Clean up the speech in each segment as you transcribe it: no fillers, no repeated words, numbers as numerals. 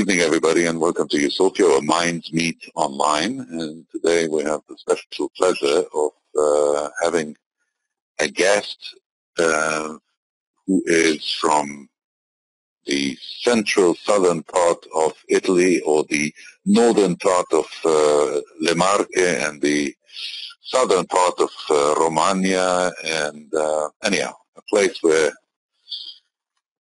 evening, everybody, and welcome to U-Sophia, where minds meet online. And today we have the special pleasure of having a guest who is from the central southern part of Italy, or the northern part of Le Marche, and the southern part of Romagna, and anyhow, a place where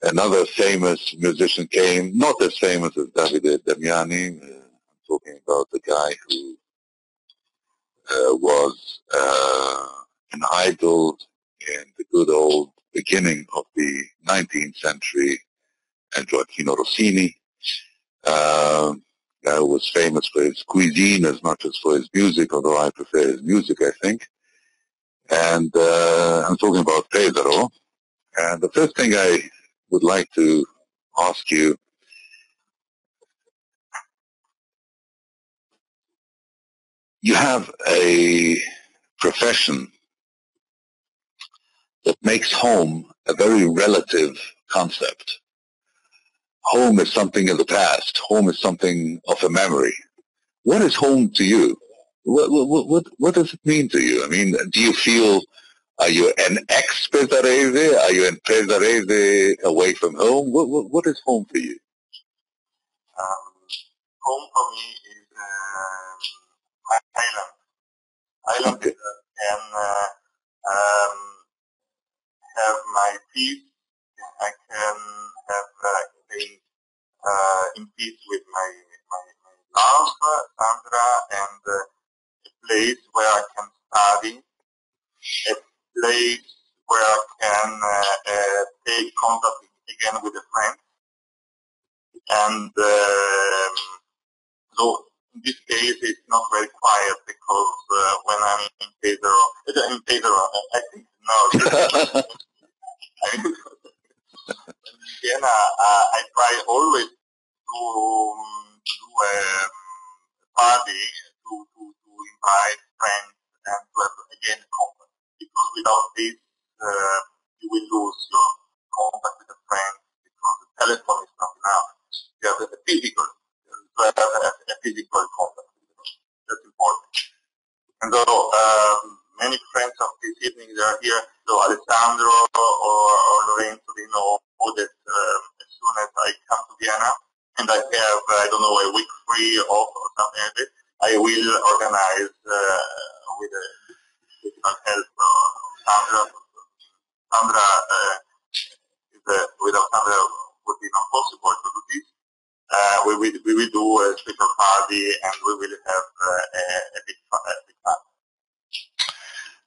another famous musician came, not as famous as Davide Damiani. I'm talking about the guy who was an idol in the good old beginning of the 19th century, and Gioacchino Rossini. Guy who was famous for his cuisine as much as for his music, although I prefer his music, I think. And I'm talking about Pedro. And the first thing I would like to ask you, you have a profession that makes home a very relative concept. Home is something in the past. Home is something of a memory. What is home to you? What does it mean to you? I mean, do you feel, are you an ex-Pesarese? Are you an Pesarese away from home? What is home for you? Home for me is Island. Island Okay. can have my peace. I can have being in peace with my love, Sandra, and a place where I can study, a place where I can take contact again with a friend. And so in this case, it's not very quiet, because when I'm in Pedro, I think no. In Siena, I try always to do a party, to invite friends, and to have again contact. Because without this, you will lose your contact with a friend, because the telephone is not enough. You have a physical, contact. That's important. And so many friends of this evening, they are here. So Alessandro or Lorenzo, they know that as soon as I come to Vienna and I have, I don't know, a week free off or something like that, I will organize with the help of Sandra. Sandra, without Sandra, would be not possible to do this. We will do a special party, and we will have a big fun.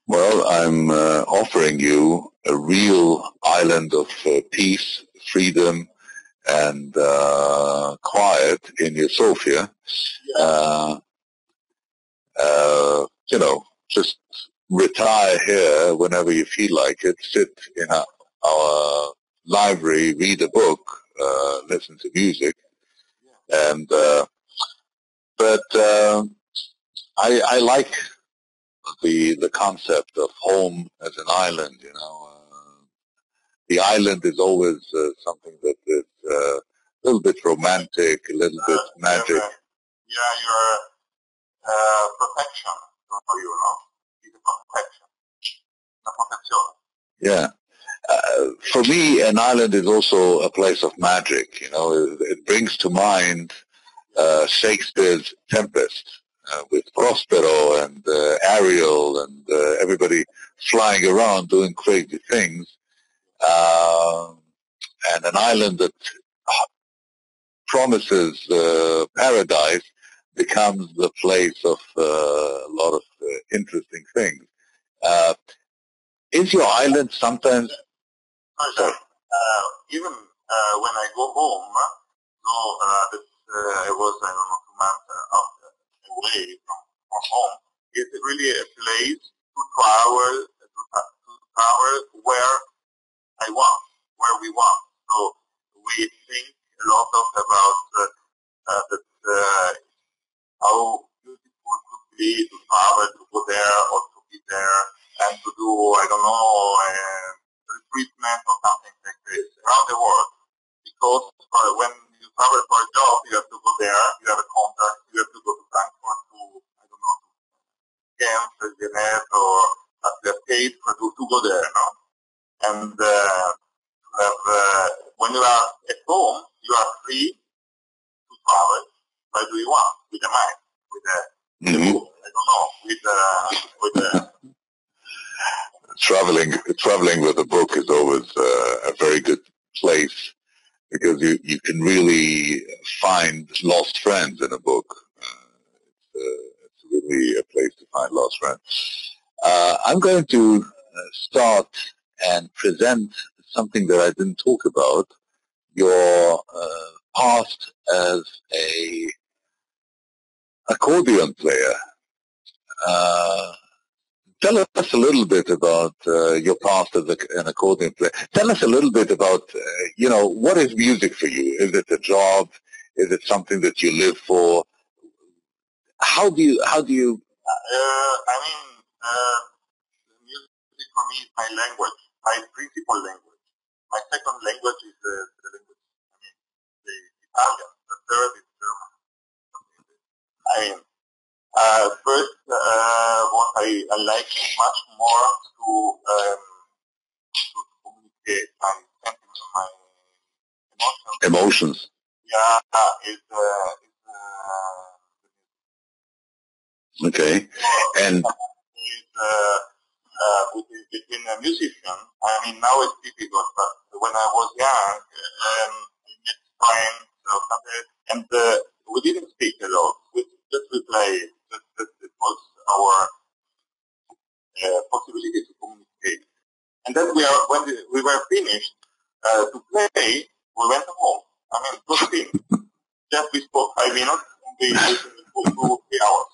Well, I'm offering you a real island of peace, freedom, and quiet in U-Sophia. Yeah. You know, just retire here whenever you feel like it. Sit in our library, read a book, listen to music, and but I like the concept of home as an island. You know, the island is always something that is a little bit romantic, a little bit magic. Yeah, your protection for you, no? It's a protection. Yeah. For me, an island is also a place of magic. You know, it brings to mind Shakespeare's Tempest, with Prospero and Ariel and everybody flying around doing crazy things, and an island that promises paradise becomes the place of a lot of interesting things. Is your island sometimes... Sorry. Even when I go home, I was, I don't know, 2 months away from home, it's really a place to travel where I want, where we want. So we think a lot about how beautiful it could be to travel, to go there or to be there, and to do, I don't know, retreatment or something like this around the world. Because when you travel for a job, you have to there, you have a contract, you have to go to Frankfurt to, I don't know, Genf, Genève, or they are paid to go there, no? And when you are at home, you are free to travel. Where do you want? With the mind, with the book, I don't know, with the Traveling with a book is always a very good place because you can really find lost friends in a book. It's really a place to find lost friends. I'm going to start and present something that I didn't talk about, your past as a accordion player. Tell us a little bit about your past as an accordion player. Tell us a little bit about, what is music for you? Is it a job? Is it something that you live for? How do you? music for me is my language, my principal language. My second language is the language, the Italian. The third is German. First, what I like much more to communicate my sentiments, my emotions. Yeah, okay. And between a musician, now it's difficult, but when I was young, I met friends, and we didn't speak a lot. We played. It was our possibility to communicate. And then when we were finished to play, we went home. It was a thing. Just we spoke 5 minutes, and we listened for 2 or 3 hours.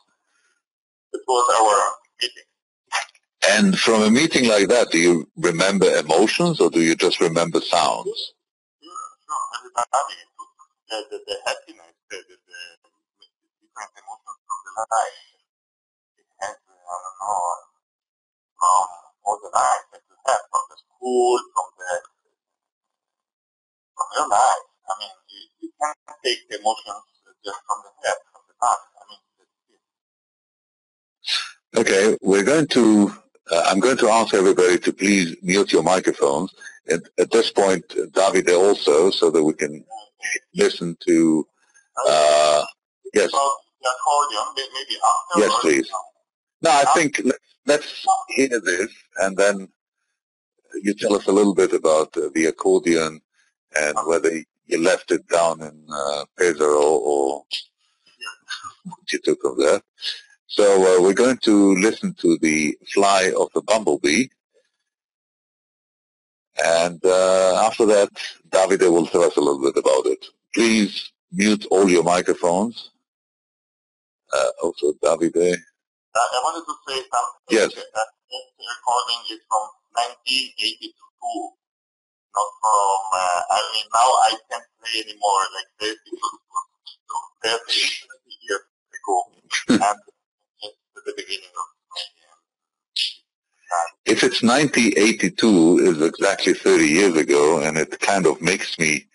It was our meeting. And from a meeting like that, do you remember emotions or do you just remember sounds? Sure. Everybody, the happiness, the different emotions from the life. It has, from all the life that you have, from the school, from your life. You can't take the emotions just from the head, from the past. Okay, I'm going to ask everybody to please mute your microphones. At this point, Davide also, so that we can listen to, yes. About the accordion, maybe after. Yes, please. No, I think let's hear this, and then you tell us a little bit about the accordion and whether you left it down in Pesaro or what you took from there. So we're going to listen to the Fly of the Bumblebee, and after that, Davide will tell us a little bit about it. Please mute all your microphones. Also, Davide. I wanted to say something. Yes. This recording is from 1982, not from, now I can't play anymore like this because it was 30 years ago. And it's the beginning of If it's 1982, is exactly 30 years ago, and it kind of makes me,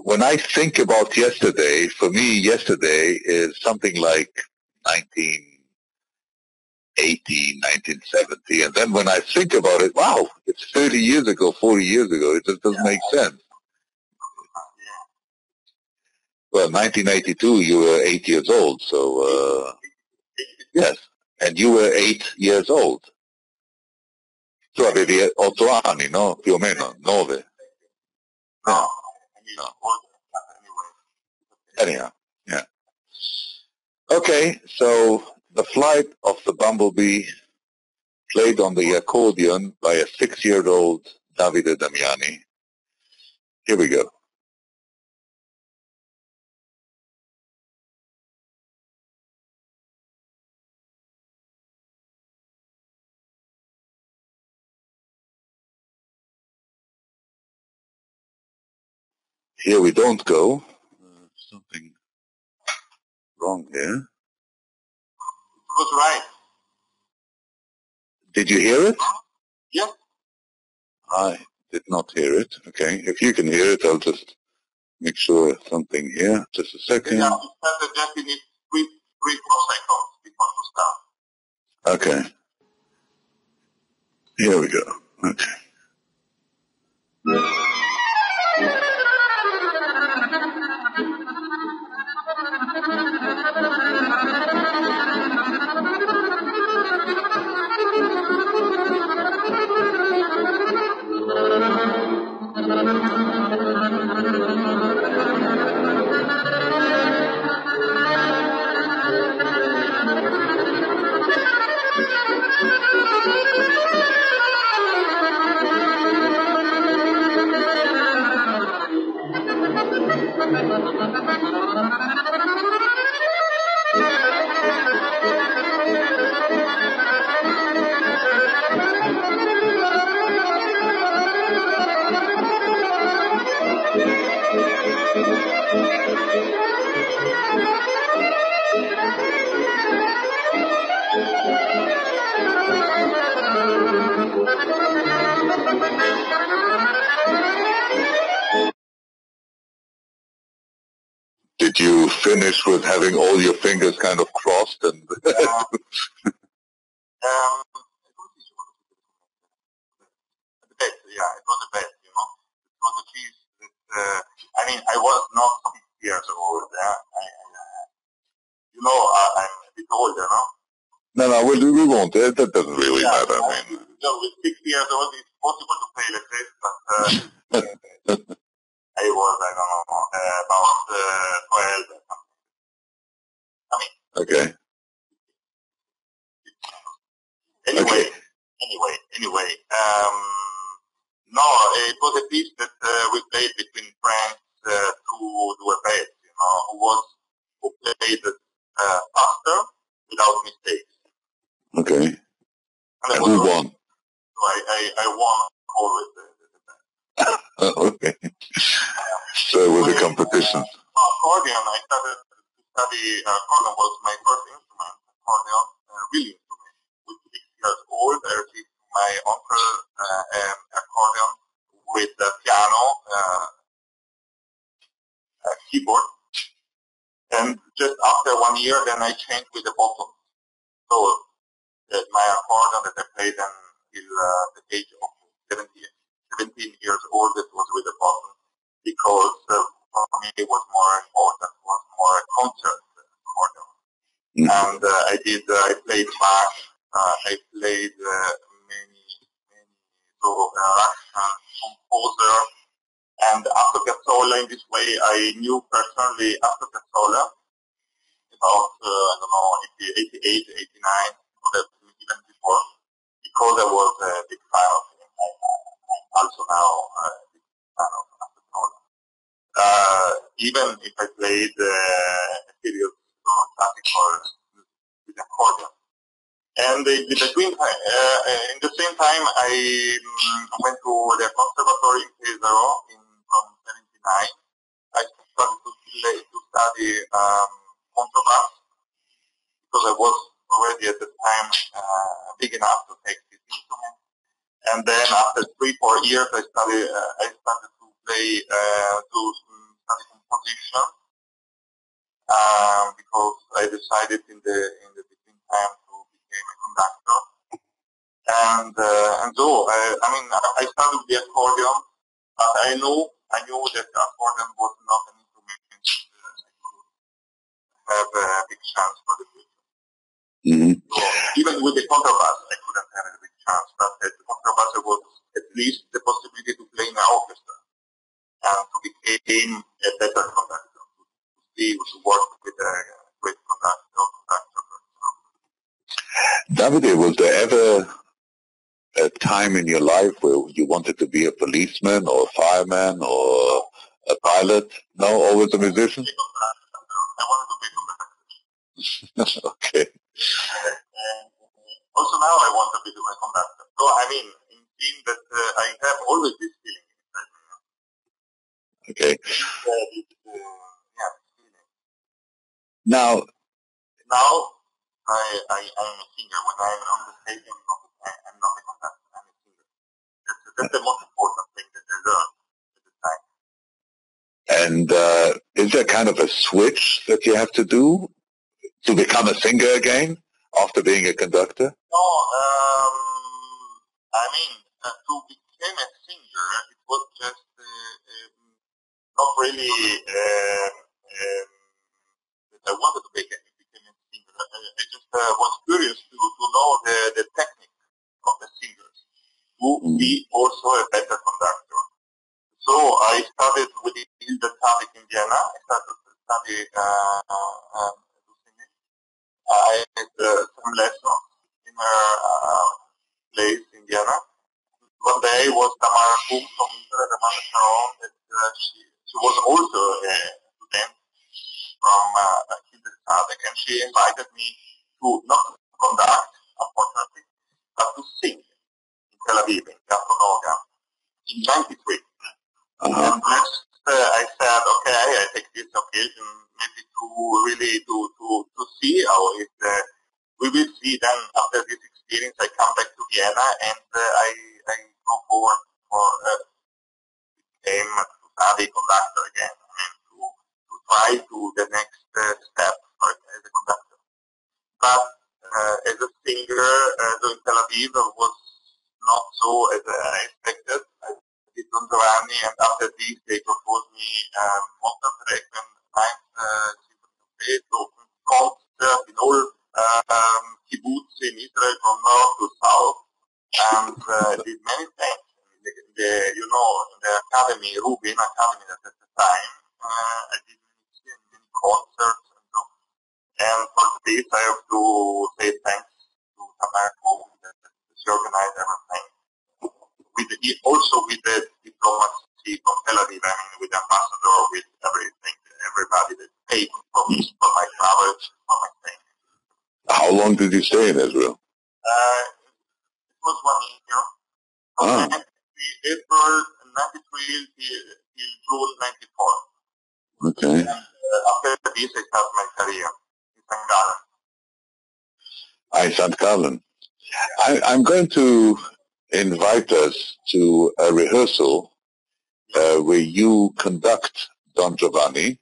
when I think about yesterday, for me, yesterday is something like 1980, 1970, and then when I think about it, wow, it's 30 years ago, 40 years ago, it just doesn't make sense. Well, 1982, you were 8 years old, so, yes, and you were 8 years old. Tu avevi 8 anni, no? Più o meno, 9. No. Anyhow, yeah. Okay, so the Flight of the Bumblebee, played on the accordion by a 6-year-old Davide Damiani. Here we go. Here we don't go. Something wrong here. It was right. Did you hear it? Yeah. I did not hear it. Okay, if you can hear it, I'll just make sure something here. Just a second. Yeah, it says the Japanese 3-4 seconds before to start. Okay. Here we go. Okay. Did you finish with having all your fingers kind of crossed and? The best, yeah, it was the best, you know. It was a piece that, I mean, I was not 6 years old. You know, I'm a bit older, no? No, we won't. That doesn't really matter. I mean, with 6 years old, it's possible to play like this, but I was, I don't know, about 12 or something. I mean, okay. Anyway, Okay. no, it was a piece that we played between friends to do a bet, you know, who played faster without mistakes. Okay. And who won? So I won always the bet. Okay. So it was a competition. Accordion, I started to study accordion was my first instrument, accordion, real instrument. With 6 years old, I received my uncle an accordion with the piano keyboard. And just after 1 year, then I changed with the bottom. So my accordion that I played until the age of 17 years old, it was with the bottom, because for me it was more important, it was more a concert accordion. And I played Bach, I played many Russian composer, and after Piazzolla. In this way, I knew personally after Piazzolla about I don't know, 88, 89, or even before, because I was a big fan of him. I'm also now a big fan of Piazzolla. Even if I played a period of classical with accordion. And in the same time, I went to the conservatory in Pesaro from 79. I started to study contrabass, because I was already at the time big enough to take this instrument. And then after 3-4 years, I started to play to study composition, because I decided in the between time to become a conductor. And so I started with the accordion, but I knew that the accordion was not an instrument that I could have a big chance for the future. Mm-hmm. So even with the contrabass, I couldn't have a big chance, but at the contrabass there was at least the possibility to play in an orchestra and to become a better conductor, to work with a great conductor. Davide, was there ever a time in your life where you wanted to be a policeman or a fireman or a pilot? No, always a musician? I wanted to be a conductor. Okay. And also now I want to be a conductor. So I mean, in seeing that I have always this feeling inside me. Okay. Feeling. Now I'm a singer. When I'm on the stage, I'm not a conductor. I'm a singer. That's the most important thing that I learned at the time. And is there kind of a switch that you have to do to become a singer again after being a conductor? No, I mean, to become a singer, it was just not really. I wanted to become a singer. I just was curious to know the technique of the singers, to be also a better conductor. So I started within the Tavik in Vienna. I started to study singing. I had some lessons in a place in Vienna. One day was Tamara Kum from Israel, she was also a student from Tavik, and she invited me to not conduct, unfortunately, but to sing in Tel Aviv, in Teatro Noga, in '93. And next, I said, okay, I take this occasion maybe to really to see how it. We will see then after this experience. I come back to Vienna and I go forward for aim to study conductor again. I mean to try to the next step as a conductor. But as a singer, in Tel Aviv was not so as I expected. Did Giovanni, and after this they proposed me Montatrek and concert in all kibbutz in Israel from north to south, and did many things. In the academy, Rubin Academy at the time, I did many concerts and so. And for this I have to say thanks to Tamara that she organized everything. Also with the diplomacy from Tel Aviv, I mean, with the ambassador, with everything, everybody that paid for me, for my travel, for my thing. How long did you stay in Israel? It was 1 year. From April '93 till June '94. Okay. And after this, I started my career in St. Gallen. St. Gallen. I'm going to invite us to a rehearsal where you conduct Don Giovanni.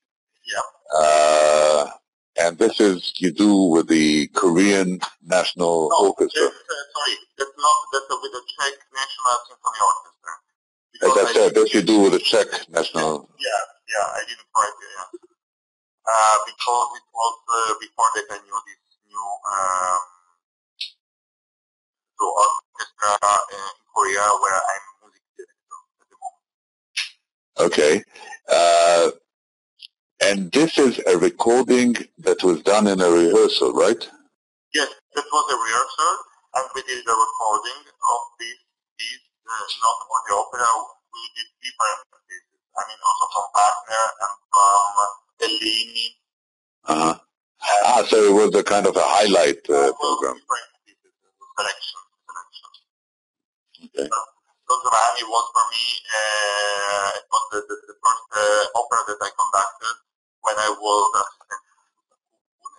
Yeah. And this is you do with the Korean National Orchestra. That's with the Czech National Symphony Orchestra. As I said, that you do with the Czech National. Yeah, I didn't write it. Yeah. Because it was before that I knew this new orchestra in Korea where I'm music director at the moment. Okay. And this is a recording that was done in a rehearsal, right? Yes, that was a rehearsal, and we did the recording of this not for the opera. We did different pieces. I mean, also from Wagner and from Bellini. So it was a kind of a highlight program. Different pieces, selection. Okay. Don Giovanni was for me, it was the first opera that I conducted when I was as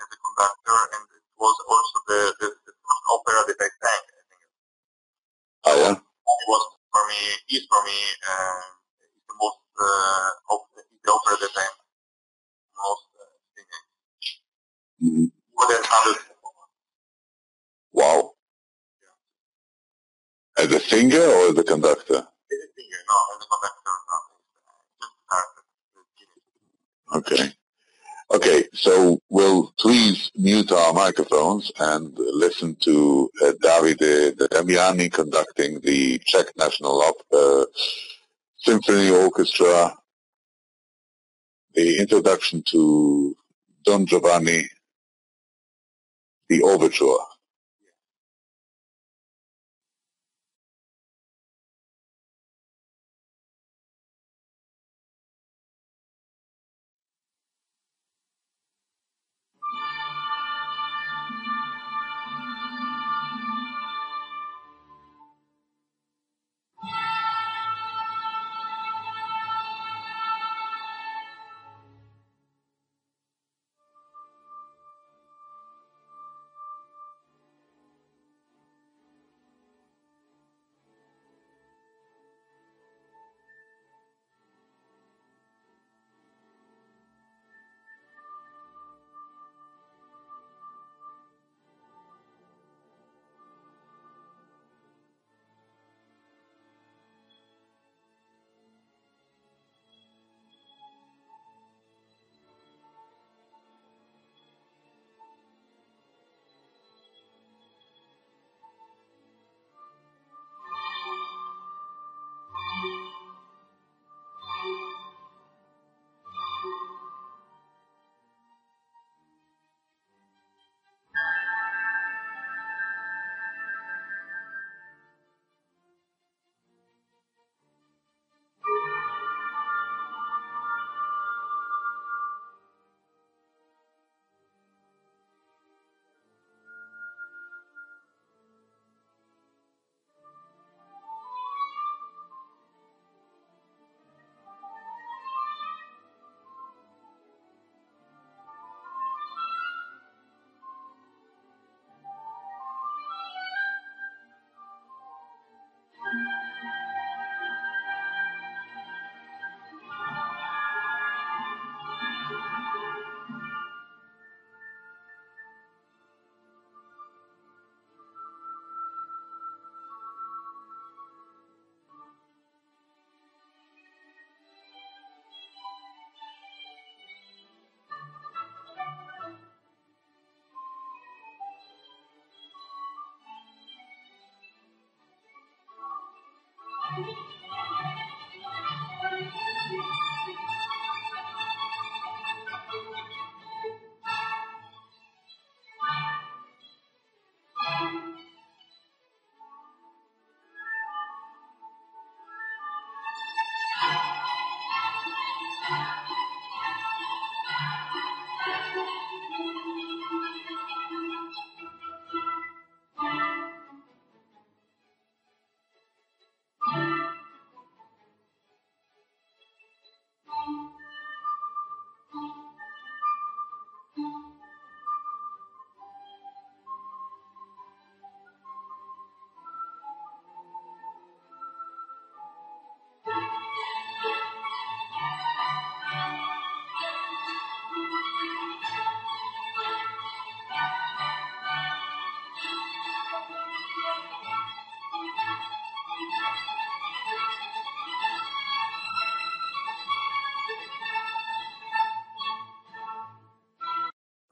a conductor, and it was also the first opera that I sang, I think. Oh, yeah? It was for me, is for me, the most, the opera that I'm most singing. Mm-hmm. More than 100. Wow. Yeah. As a singer or as a conductor? As a singer, no, as a conductor, no. Just started. Okay, so we'll please mute our microphones and listen to Davide Damiani conducting the Czech National Symphony Orchestra, the introduction to Don Giovanni, the overture.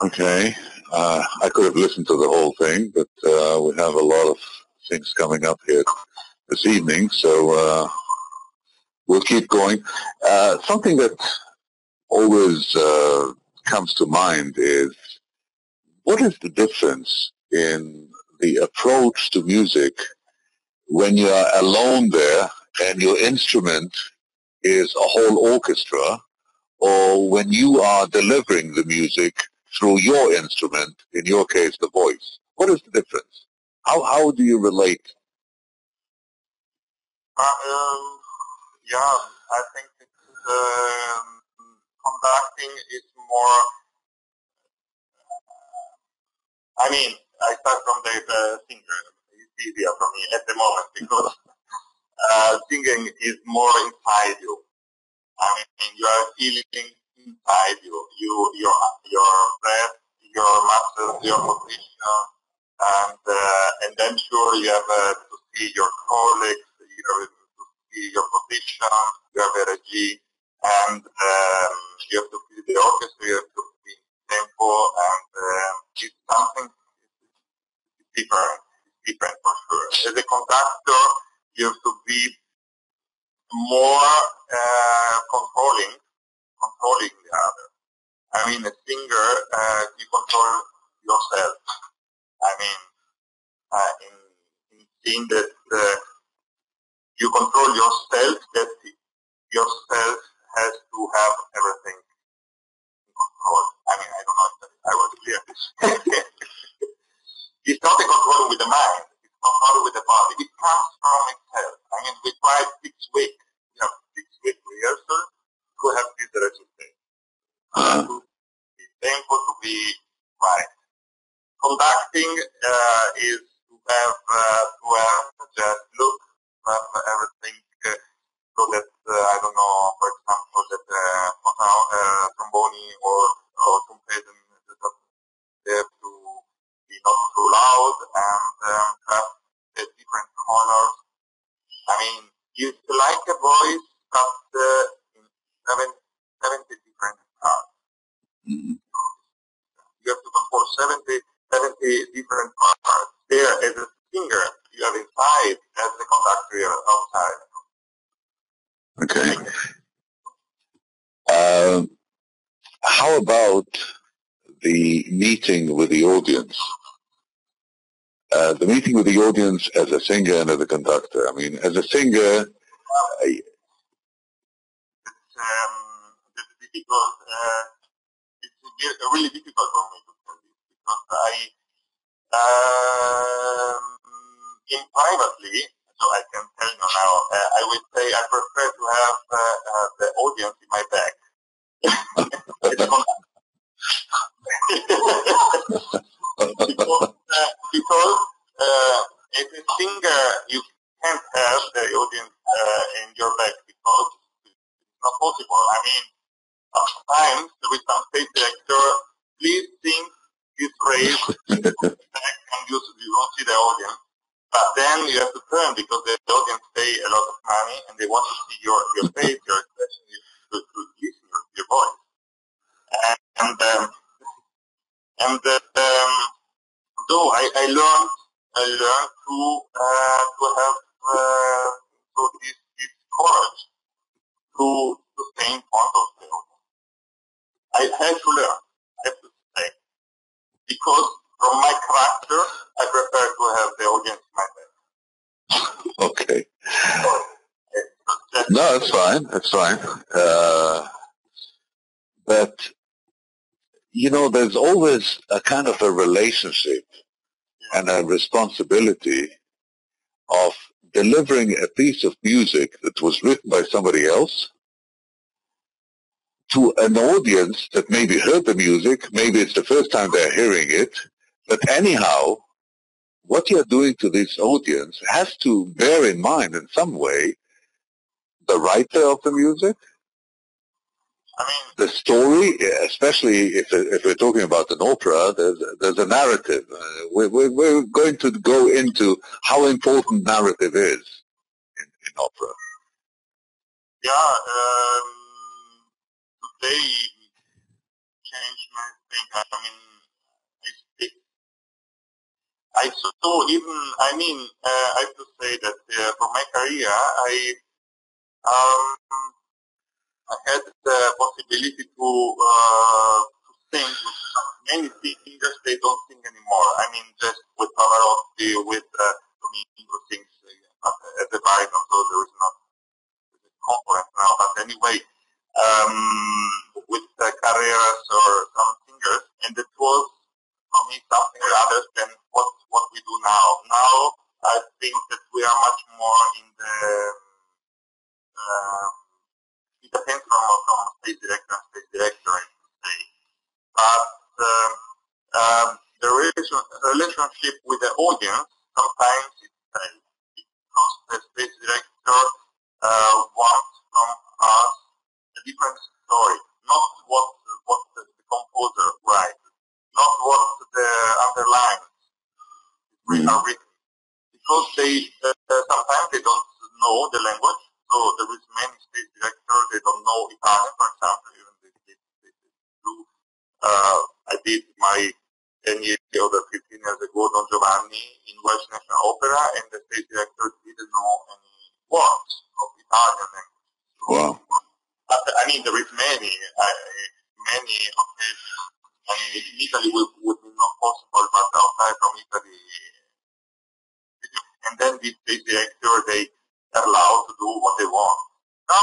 Okay. I could have listened to the whole thing, but we have a lot of things coming up here this evening, so we'll keep going. Something that always comes to mind is, what is the difference in the approach to music when you are alone there and your instrument is a whole orchestra, or when you are delivering the music through your instrument, in your case the voice? What is the difference? How do you relate? Yeah, I think conducting is more. I mean, I start from the singer. It's easier for me at the moment because singing is more inside you. I mean, you are feeling inside you. Your breath, your muscles, your position, and I'm sure you have to see your colleagues, you have to see your position, your energy, and you have to feel the orchestra, you have to be in tempo, and it's something different for sure. As a conductor, you have to be more controlling the other. I mean, a singer, you control yourself. I mean, in seeing that you control yourself, that yourself has to have everything in control. I mean, I don't know if I was clear. It's not a control with the mind. It's control with the body. It comes from itself. I mean, we tried 6 weeks. We have 6 week rehearsal to have this result. To be tempo, to be right. Conducting is to have just look, to have everything so that I don't know, for example, that trombone or trumpet, they have to be not too loud and have different colors. I mean, it's like a voice, but in 70 different parts. Mm-hmm. You have to control 70 different parts. There, as a singer, you have inside, as a conductor, you have outside. Okay. How about the meeting with the audience? The meeting with the audience as a singer and as a conductor. I mean, as a singer, It's difficult. It's really difficult for me to tell this because in privately, so I can tell you now, I would say I prefer to have the audience in my back. because as a singer, you can't have the audience in your back because it's not possible. I mean, sometimes with some stage director, please sing this phrase and you don't see the audience. But then you have to turn because the audience pay a lot of money and they want to see your face, your expression, to listen to your voice. So I learned to have to also this courage to stay in front of the audience. I had to learn, I have to say, because from my character, I prefer to have the audience in my back. Okay. So No, that's fine. That's fine. But, you know, there's always a kind of a relationship and a responsibility of delivering a piece of music that was written by somebody else to an audience that maybe heard the music, maybe it's the first time they're hearing it, but anyhow, what you're doing to this audience has to bear in mind in some way the writer of the music, the story, especially if we're talking about an opera, there's a narrative. We're going to go into how important narrative is in opera. Yeah, today changed my thing. I saw even, I have to say that for my career, I had the possibility to sing with many singers. They don't sing anymore. Just with Pavarotti, with Domingo sings at the Baritone, so there is not a conference now. But anyway, with Carreras or some singers, and it was for me something rather than what we do now. Now I think that we are much more in the it depends from stage director and stage director, I should say. But the relationship with the audience sometimes is because the stage director wants from us a different story, not what the composer writes, not what the underlines are written, because they sometimes they don't know the language. So there is many stage directors, they don't know Italian, for example, even they do. I did my 10 years or 15 years ago Don Giovanni in Welsh National Opera, and the stage director didn't know any words of Italian language. Wow. But there is many occasions. In Italy would be not possible, but outside from Italy, and then the stage director, they are allowed to do what they want. No,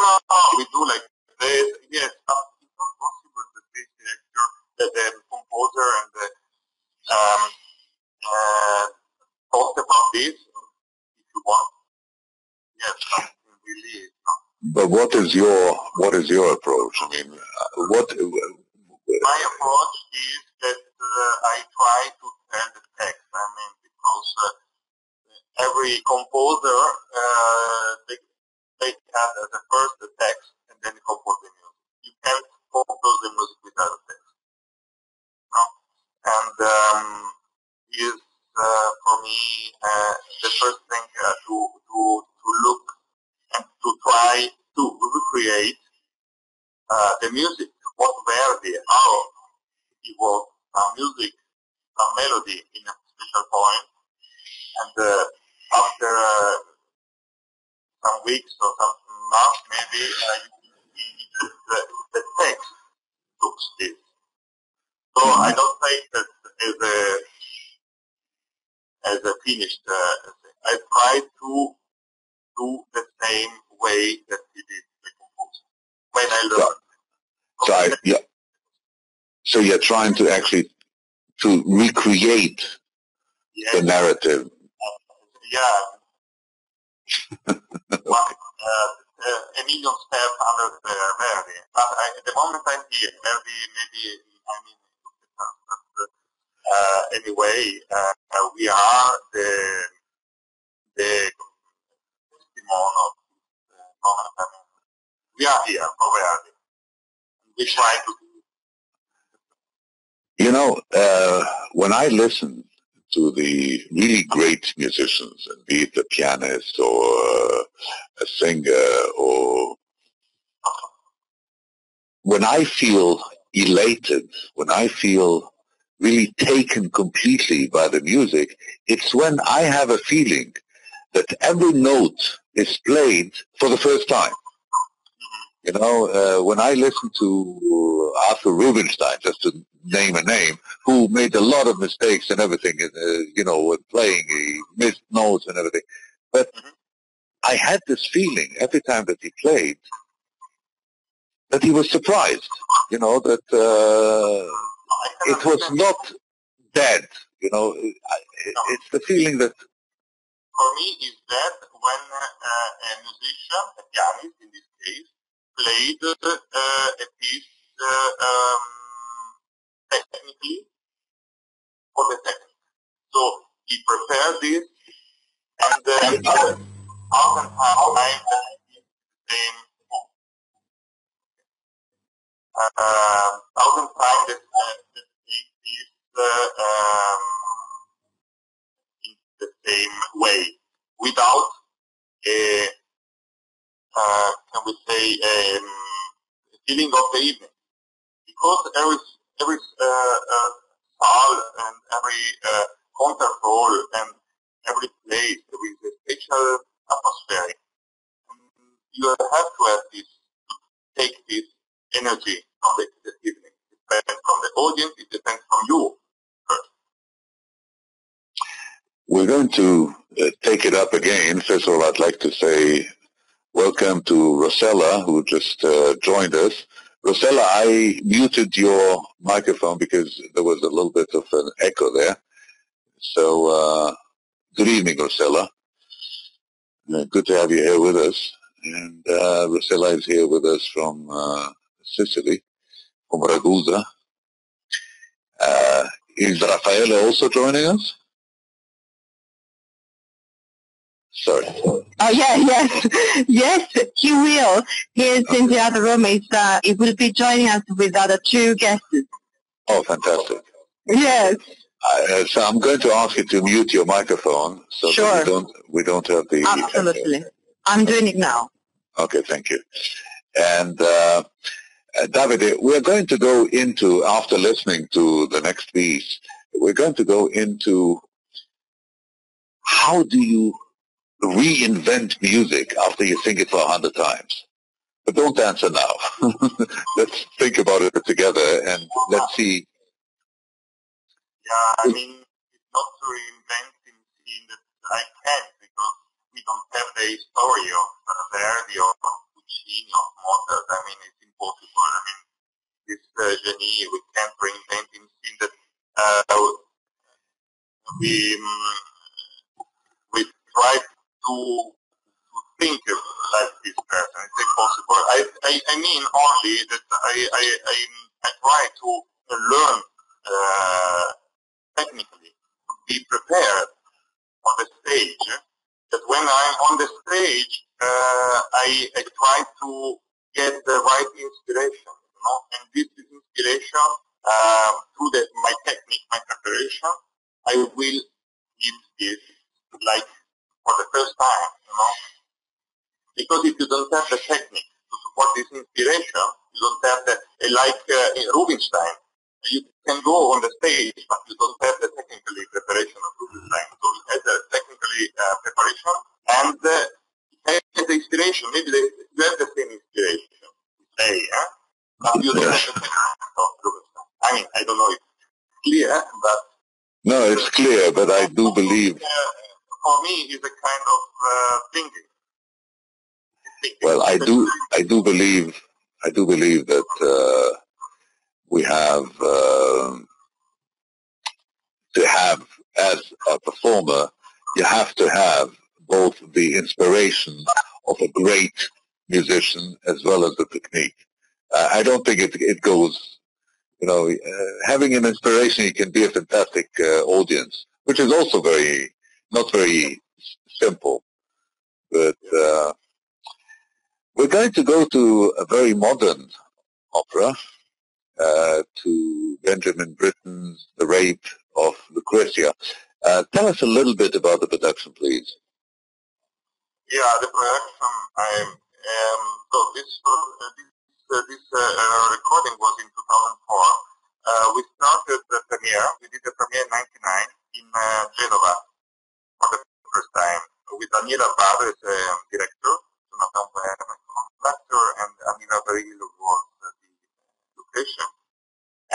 we do like this. Yes, but it's not possible. The stage director, the composer, and the talk about this if you want. Yes, something really. But what is your approach? My approach is that I try to tell the text. Because every composer they have as a first the text and then compose the music. You can't compose the music without a text. No? And is for me the first thing to look and to try to recreate the music. What Verdi, how he wrote some music, some melody in a special point, and after some weeks or some months, maybe the text looks this. So I don't take that as a finished. I try to do the same way that he did the composer when I learned. So you're trying to actually to recreate the narrative. A million steps under the Verdi. But at the moment I'm here, Verdi maybe, anyway, we are the testimony of the moment. We are here for Verdi. We try to do. When I listen to the really great musicians, be it a pianist or a singer, or when I feel elated, when I feel really taken completely by the music, it's when I have a feeling that every note is played for the first time. You know, when I listen to Arthur Rubinstein, just to name a name, who made a lot of mistakes and everything, you know, when playing, he missed notes and everything. But I had this feeling every time that he played that he was surprised, you know, that it was not dead, you know. It's the feeling that... For me, is that when a musician, a pianist in this case, played a piece technically for the technique. So he prepared this, and oftentimes the same. Oftentimes the technique is in the same way, without a can we say a feeling of the evening, because every saal and every concert hall and every place there is a special atmosphere. You have to have this, take this energy from the evening. It depends from the audience. It depends from you first. We're going to take it up again. First of all, I'd like to say welcome to Rosella, who just joined us. Rosella, I muted your microphone because there was a little bit of an echo there. So, good evening, Rosella. Good to have you here with us. And Rosella is here with us from Sicily, from Ragusa. Is Raffaele also joining us? Sorry. Oh, yeah, yes. Yes, he will. He is in the other room. He will be joining us with other two guests. Oh, fantastic. Yes. So I'm going to ask you to mute your microphone so Sure. that we don't have the... Absolutely. I'm doing it now. Okay, thank you. And Davide, we're going to go into, after listening to the next piece, we're going to go into how do you reinvent music after you sing it for 100 times? But don't answer now. Let's think about it together and let's see. Yeah, I mean, it's not to reinvent in that I can't, because we don't have the story of Verdi or Puccini or Mozart. I mean, it's impossible. I mean, this genie, we can't reinvent in scene that we try to think like this person. It's impossible. I mean only that I try to learn technically, to be prepared on the stage. That when I'm on the stage, I try to get the right inspiration, you know, and this inspiration through my technique, my preparation, I will give this like for the first time, you know. Because if you don't have the technique to support this inspiration, you don't have the, like in Rubinstein, you can go on the stage, but you don't have the technical preparation of Rubinstein. So you have the technical preparation and the inspiration. Maybe you have the same inspiration, say, but you don't have the technique of Rubinstein. I mean, I don't know if it's clear, but... No, it's clear, but I do believe... For me, it's a kind of thinking. Well, I do believe that we have to have, as a performer, you have to have both the inspiration of a great musician as well as the technique. I don't think it goes, you know, having an inspiration, you can be a fantastic audience, which is also not very simple, but we're going to go to a very modern opera, to Benjamin Britten's The Rape of Lucrezia. Tell us a little bit about the production, please. Yeah, the production, so this recording was in 2004. We started the premiere, we did the premiere in 1999 in Genova for the first time with a Daniela Barro is a director, Jonathan Webb, a conductor, and Anila Barillo was the location.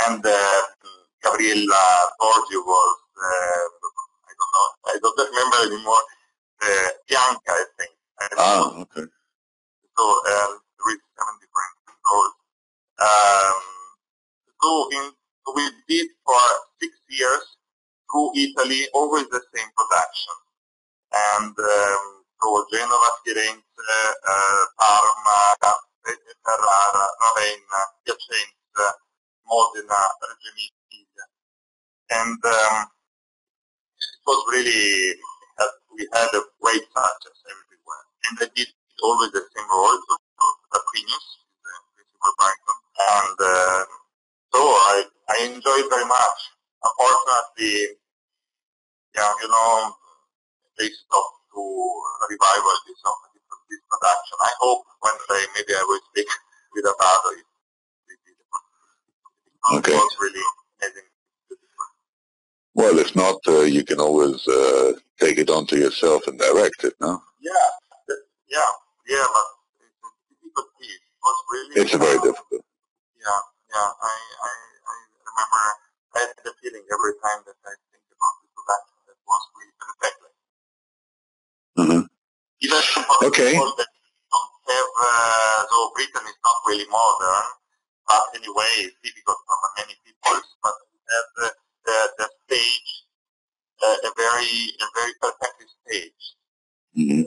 And Gabriella Borgio was, I don't remember anymore, Bianca, I think. Okay. So there is 7 different roles. So we did for 6 years through Italy, always the same production. And so Genova, Firenze, Parma, Ferrara, Ravenna, Piacenza, Modena, Reggio Emilia. And it was really, we had a great success everywhere. And I did always the same role, so Aquinius, the principal baritone. And so I enjoyed very much. Unfortunately, they stopped to revival this production. I hope one day maybe I will speak with Abbado. Okay. It was really amazing. Well, if not, you can always take it onto yourself and direct it, no? Yeah, but it's a difficult piece. It was really... It's very difficult. Yeah, I remember I had the feeling every time that I think about the production that was really spectacular. Mm-hmm. Even okay. People that don't have, so Britain is not really modern, but anyway, it's difficult for many people, but it has the stage, a very perfect stage. Mm-hmm.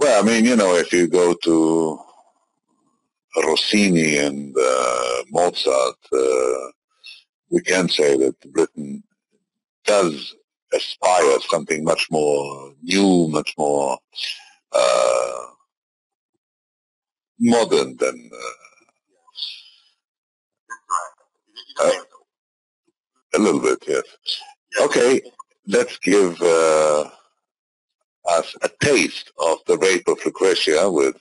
Well, I mean, if you go to Rossini and Mozart, we can say that Britain does aspire something much more new, much more modern than a little bit, yes. Okay, let's give us a taste of the Rape of Lucretia with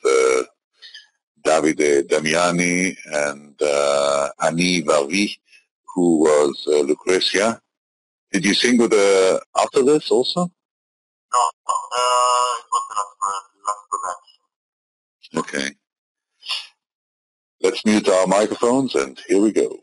Davide Damiani and Annie Varvi, who was Lucretia. Did you sing with after this also? No, it was the last production. Okay. Let's mute our microphones, and here we go.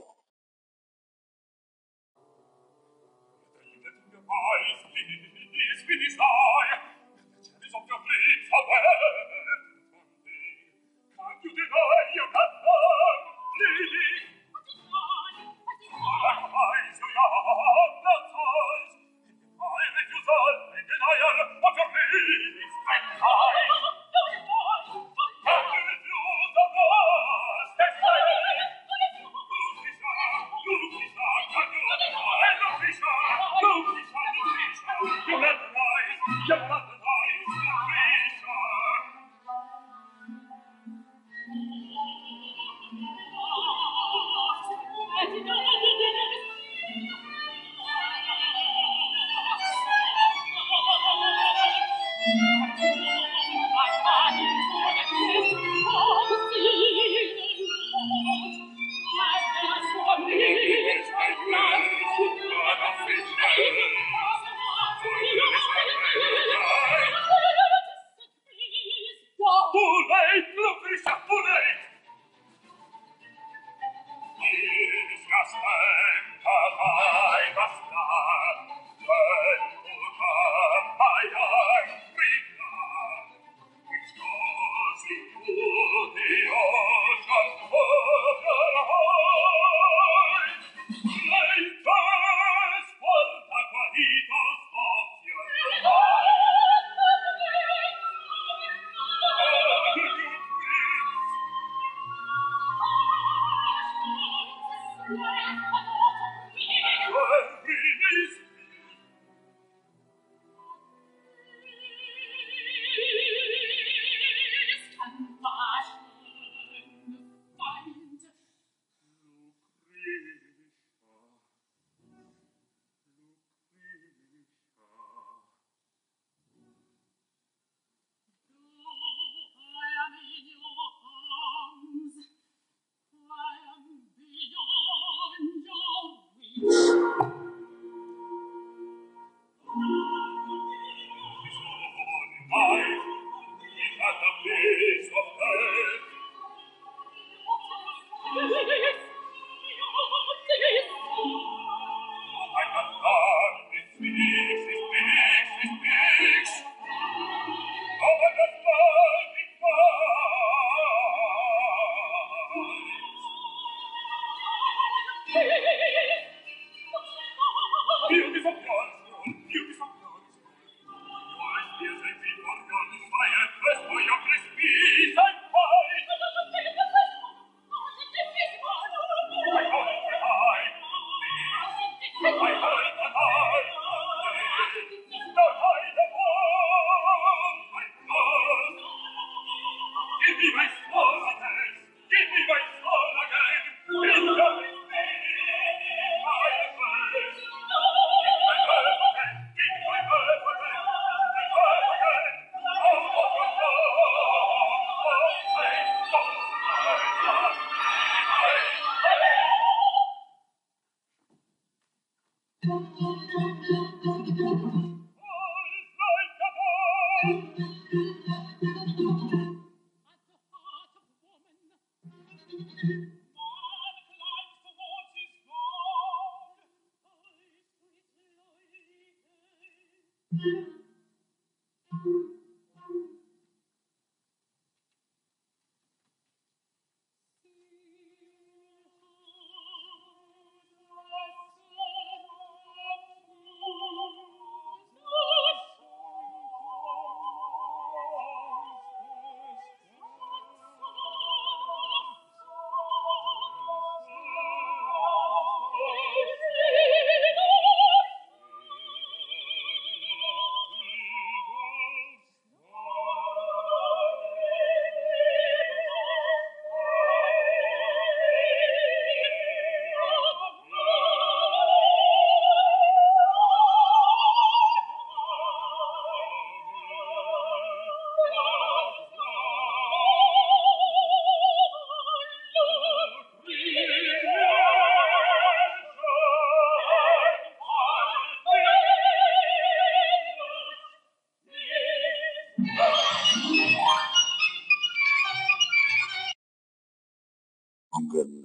And,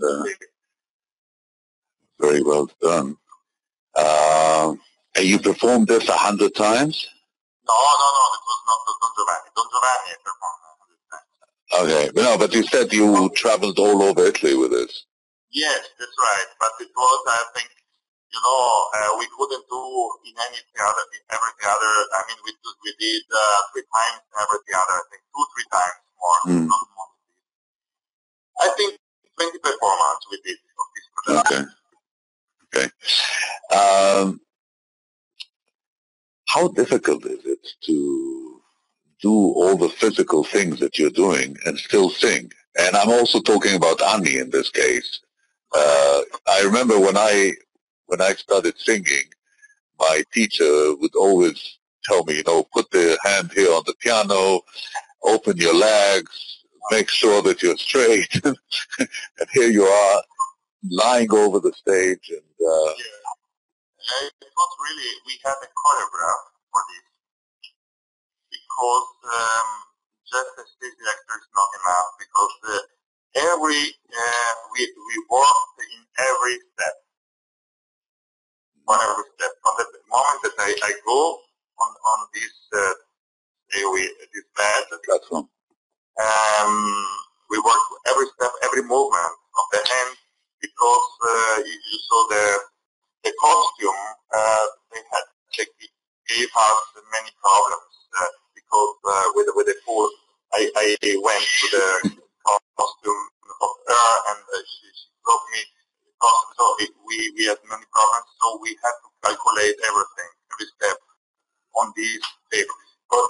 very well done. And you performed this 100 times? No, it was not the Don Giovanni. Don Giovanni I performed 100 times. Okay, but no, but you said you traveled all over Italy with this. Yes, that's right. But it was, I think, we couldn't do in every theater. I mean, we did 3 times in every theater. I think 2-3 times more, not more. I think 20 performances we did of this production. Okay. How difficult is it to do all the physical things that you're doing and still sing? And I'm also talking about Annie in this case. I remember when I started singing, my teacher would always tell me, put the hand here on the piano, open your legs, make sure that you're straight. And here you are, lying over the stage. And it was really, we had a choreograph for this because just a stage director is not enough because we worked in every step. On every step. From the moment that I go on this this bed, platform, we work every step, every movement of the hand because you saw the costume. They gave us many problems because with the food, I went to the costume of her and she told me the costume. So we had many problems. So we had to calculate everything, every step on this paper. For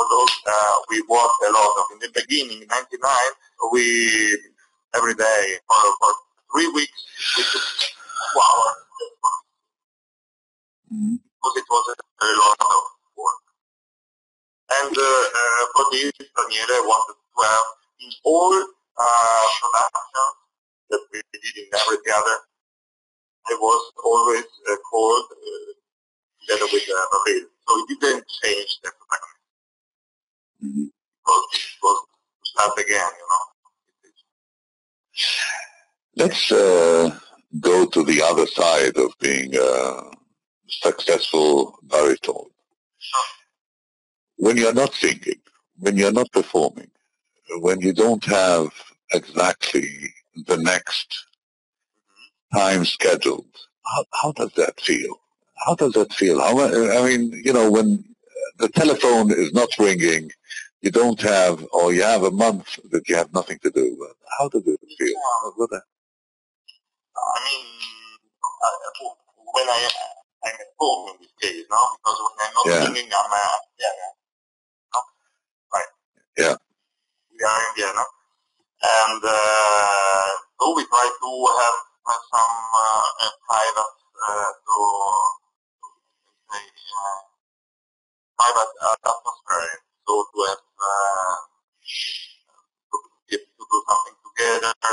those, we worked a lot. In the beginning, in 99, every day for 3 weeks, we took 2 hours because it was a lot of work. And for this, Daniele wanted to have in all productions that we did in every theater, I was always called together with Babel. So it didn't change the protagonist. Because it was to start again, Let's go to the other side of being a successful baritone. Sure. When you're not singing, when you're not performing, when you don't have exactly the next time scheduled, how does that feel? How does that feel? I mean, you know, when the telephone is not ringing, you don't have, or you have a month that you have nothing to do. How does it feel? I mean, when I'm at home in this case, no? Because when I'm not singing, I'm no? Right. Yeah. We are in Vienna, and so we try to have some private, private atmosphere. So to have to do something together, to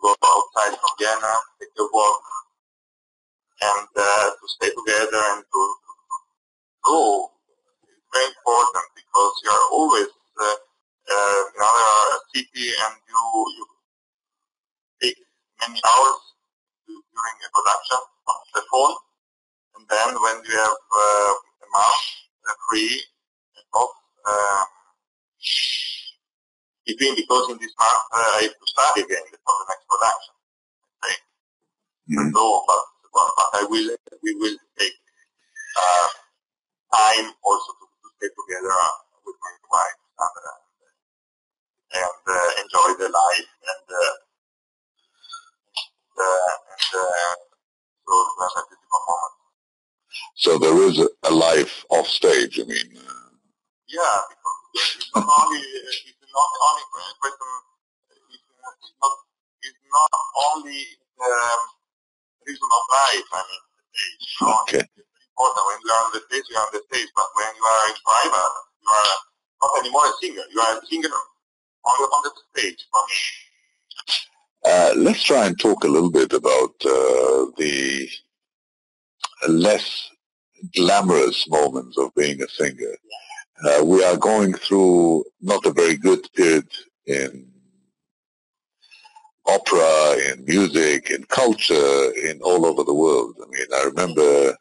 go outside from Vienna, take a walk, and to stay together and to go. It's very important because you are always in another city and you take many hours during a production on the phone, and then when you have a month free off between, because in this month I have to study again for the next production. Okay? So, but we will take time also to stay together with my wife and enjoy the life and so have a beautiful moment. So there is a life off stage, I mean. Yeah, because it's not only question. It's not only reason of life. I mean, the stage. Okay. It's important when you are on the stage, you are on the stage. But when you are in private, you are not anymore a singer. You are a singer on the stage. For me. Let's try and talk a little bit about the less glamorous moments of being a singer. We are going through not a very good period in opera, in music, in culture, in all over the world. I mean, I remember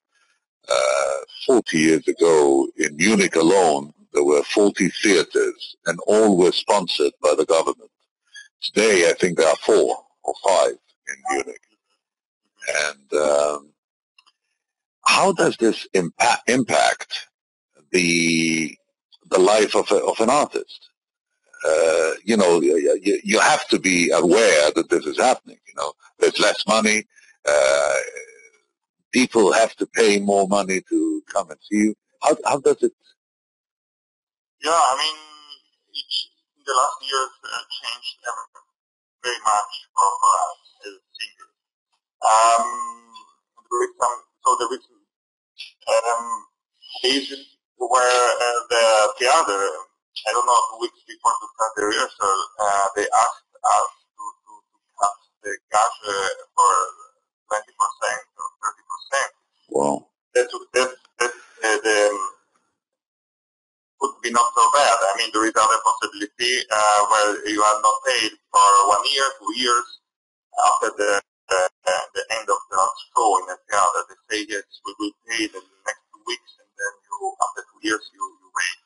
40 years ago in Munich alone, there were 40 theaters, and all were sponsored by the government. Today, I think there are 4 or 5 in Munich. And how does this impact the life of an artist? You know, you have to be aware that this is happening. You know, there's less money. People have to pay more money to come and see you. How does it? Yeah, I mean, in the last years changed very much for us as singers. There is cases where the theater, I don't know, 2 weeks before to start the rehearsal, they asked us to cut the cash for 20% or 30%. Wow. That would be not so bad. I mean, there is other possibility where you are not paid for 1 year, 2 years after the end of the show in the theater. They say yes, we will pay the next 2 weeks, and then after 2 years you wait.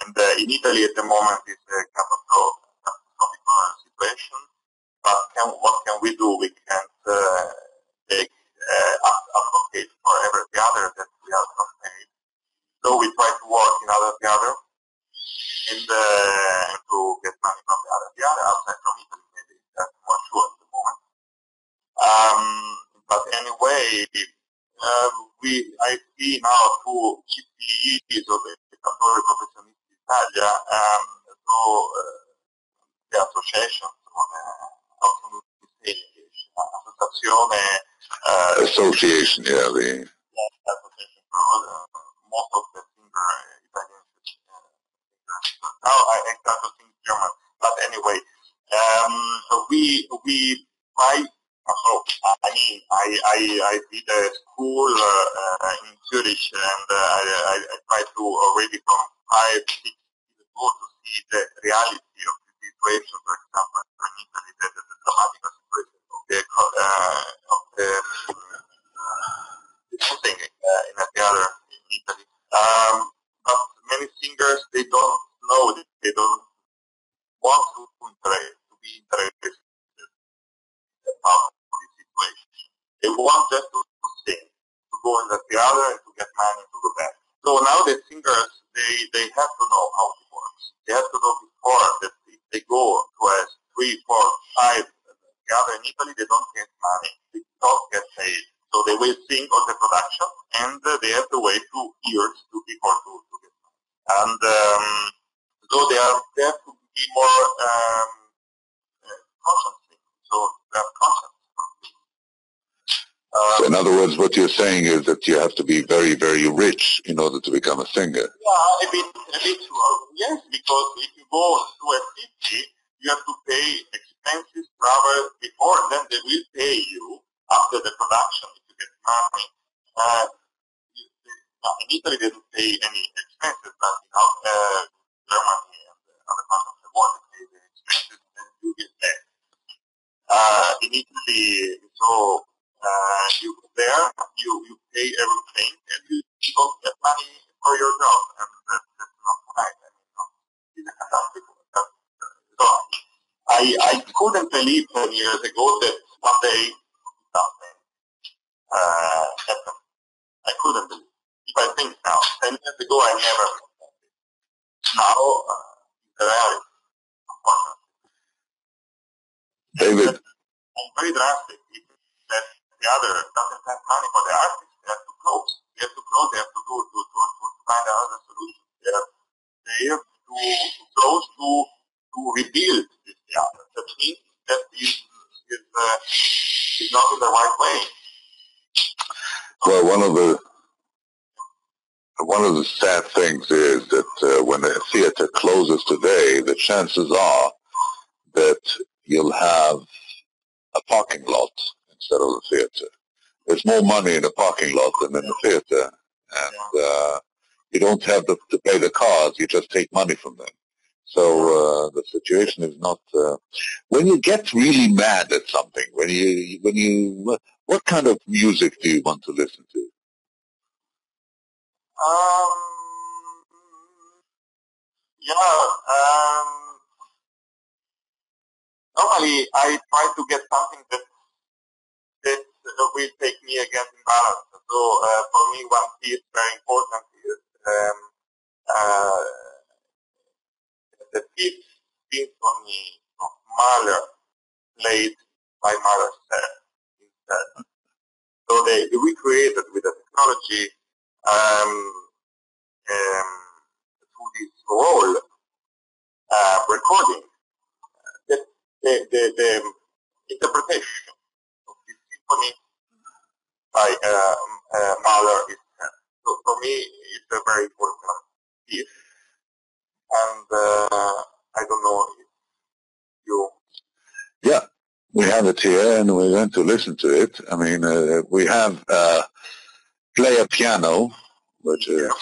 And in Italy at the moment it's a catastrophic situation. But what can we do? We can't take advocate for every theater that we are not paid. So we try to work in other theater and to get money from the other theater outside from Italy. Maybe that's more sure at the moment. But anyway, I see now 2 CPEs of the Cantori Professionisti d'Italia, the association, how can we say in English? Association, yeah. Association for most of the Italian singers. Now I start to sing German, but anyway, we try. I mean, I did a school in Zurich, and I tried to already from 5, 6 years ago to see the reality of this situation, for example, in Italy, that is a dramatical situation of the singing in a theater in Italy. But many singers, they don't know, they don't want to be interested about this situation. They want just to sing, to go in the theater and to get money to go back. So now the singers, they have to know how it works. They have to know before that if they go to a 3, 4, 5 theater in Italy, they don't get money. They don't get paid. So they will sing on the production, and they have to wait 2 years before to get money. And so they have to be more conscious. So they have conscious. So in other words, what you're saying is that you have to be very, very rich in order to become a singer. Yeah, a bit. Yes, because if you go to a city, you have to pay expenses, travel before, and then they will pay you after the production if you get money. In Italy, they don't pay any expenses, but Germany and other parts of the world pay the expenses, and then you get paid. In Italy, so you go there, you pay everything, and you don't get money for your job, and that's not right. I mean, it's a catastrophe. So I couldn't believe 10 years ago that one day something happened. I couldn't believe. If I think now, 10 years ago I never thought that. Now, it's a reality, unfortunately. David. And very drastic. If that the other doesn't have money for the artists, they have to close. They have to find another solution. They have to close to rebuild this theater. That means that is not in the right way. Well, one of the sad things is that when a theater closes today, the chances are that you'll have a parking lot instead of the theater. There's more money in a parking lot than in the theater, and you don't have to pay the cars, you just take money from them. So the situation is not... when you get really mad at something, what kind of music do you want to listen to? Normally I try to get something that will take me against in balance. So for me, one piece very important is the fifth symphony of Mahler, played by Mahler's instead. So they recreated with the technology through this role recording the interpretation of this symphony by Mahler itself. So for me, it's a very important piece, and I don't know if you... Yeah, we have it here, and we're going to listen to it. I mean, we have play a piano, which is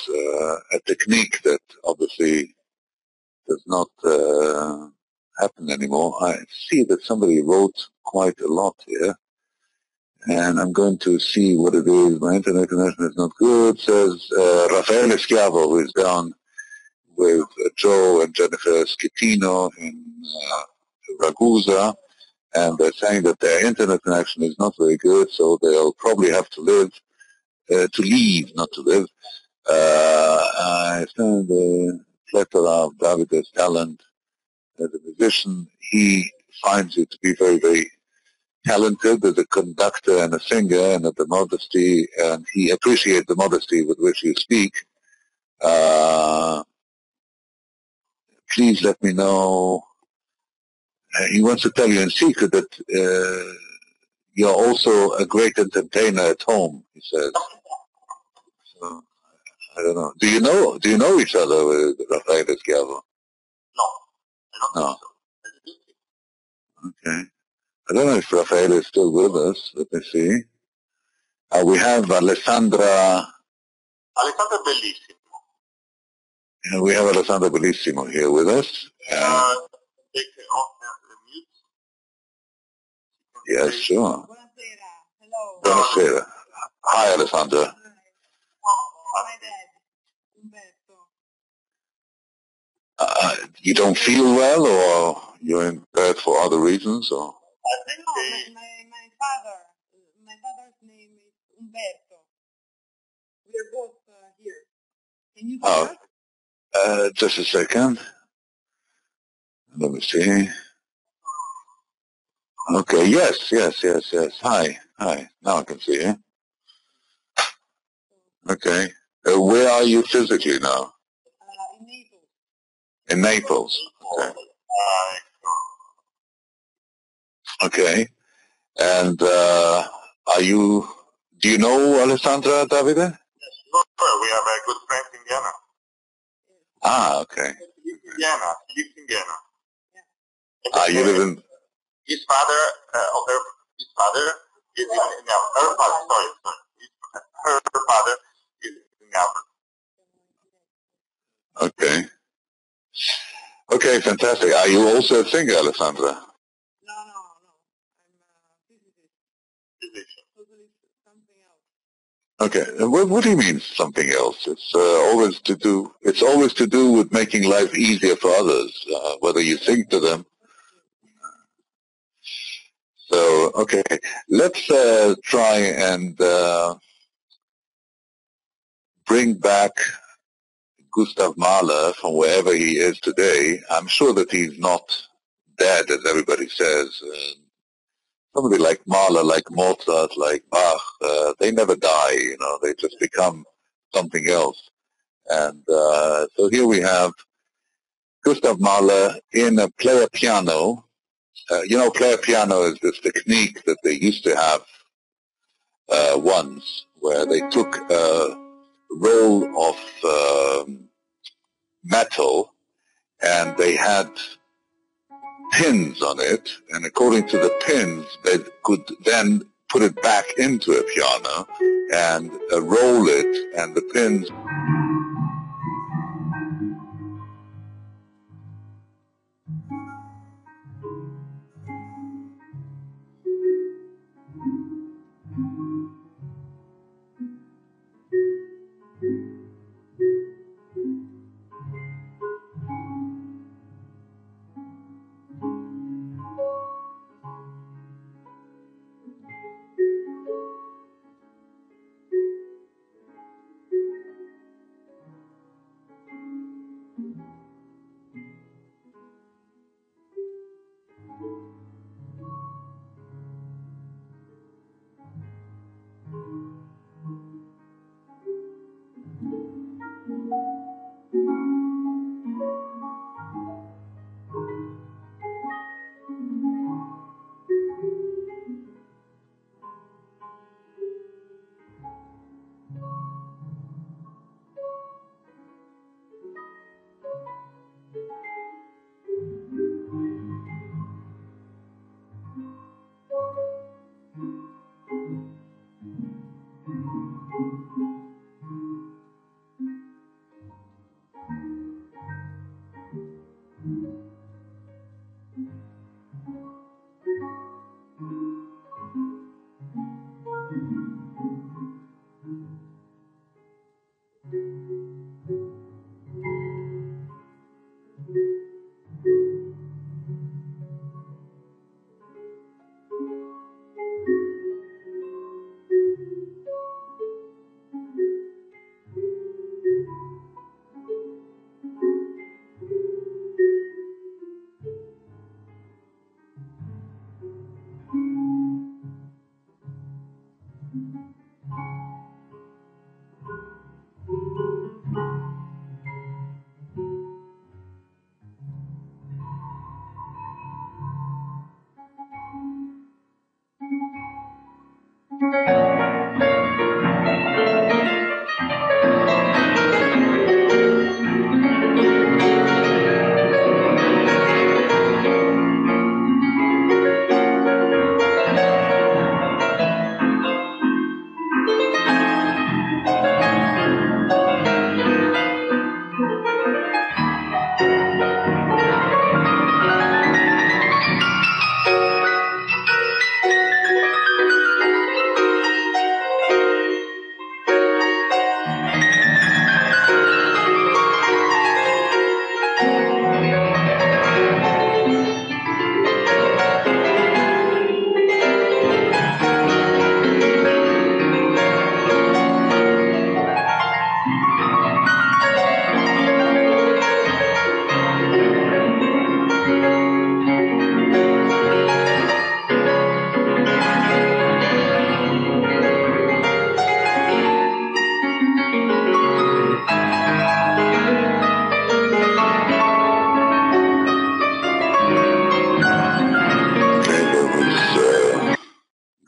a technique that obviously does not happen anymore. I see that somebody wrote quite a lot here, and I'm going to see what it is. My internet connection is not good, says Raffaele Schiavo, who is down with Joe and Jennifer Schettino in Ragusa, and they're saying that their internet connection is not very good, so they'll probably have to leave, not to live. I stand the plethora of Davide's talent as a musician. He finds it to be very, very talented as a conductor and a singer, and at the modesty, and he appreciates the modesty with which you speak. Please let me know. He wants to tell you in secret that you're also a great entertainer at home, he says. So, I don't know. Do you know each other with Raffaele Schiavo? No, I don't think so. Okay. I don't know if Raffaele is still with us. Let me see. We have Alessandra Bellissimo. We have Alessandra Bellissimo here with us. The take off the mute? Yes, sure. Buonasera. Hello. Buonasera. Hi, Alessandra. My dad, Umberto. You don't feel well, or you're in bed for other reasons, or? I think No, my father's name is Umberto. We are both here. Can you hear us? Just a second. Let me see. Okay, yes. Hi. Now I can see you. Okay. Where are you physically now? In Naples. In Naples. Okay. And do you know Alessandra, Davide? sure, we have a good friend in Vienna. Ah, okay. He lives in Vienna. You live in... His father, his father is in her father, sorry. Her father is in Albert. Okay. Okay, fantastic. Are you also a singer, Alessandra? No. I'm a physicist. Totally something else. Okay. What do you mean something else? It's always to do with making life easier for others, whether you sing to them. So, okay. Let's try and bring back Gustav Mahler from wherever he is today. I'm sure that he's not dead, as everybody says. Somebody like Mahler, like Mozart, like Bach, they never die, they just become something else. And so here we have Gustav Mahler in a player piano. Player piano is this technique that they used to have once, where they took a roll of metal and they had pins on it, and according to the pins, they could then put it back into a piano and roll it, and the pins...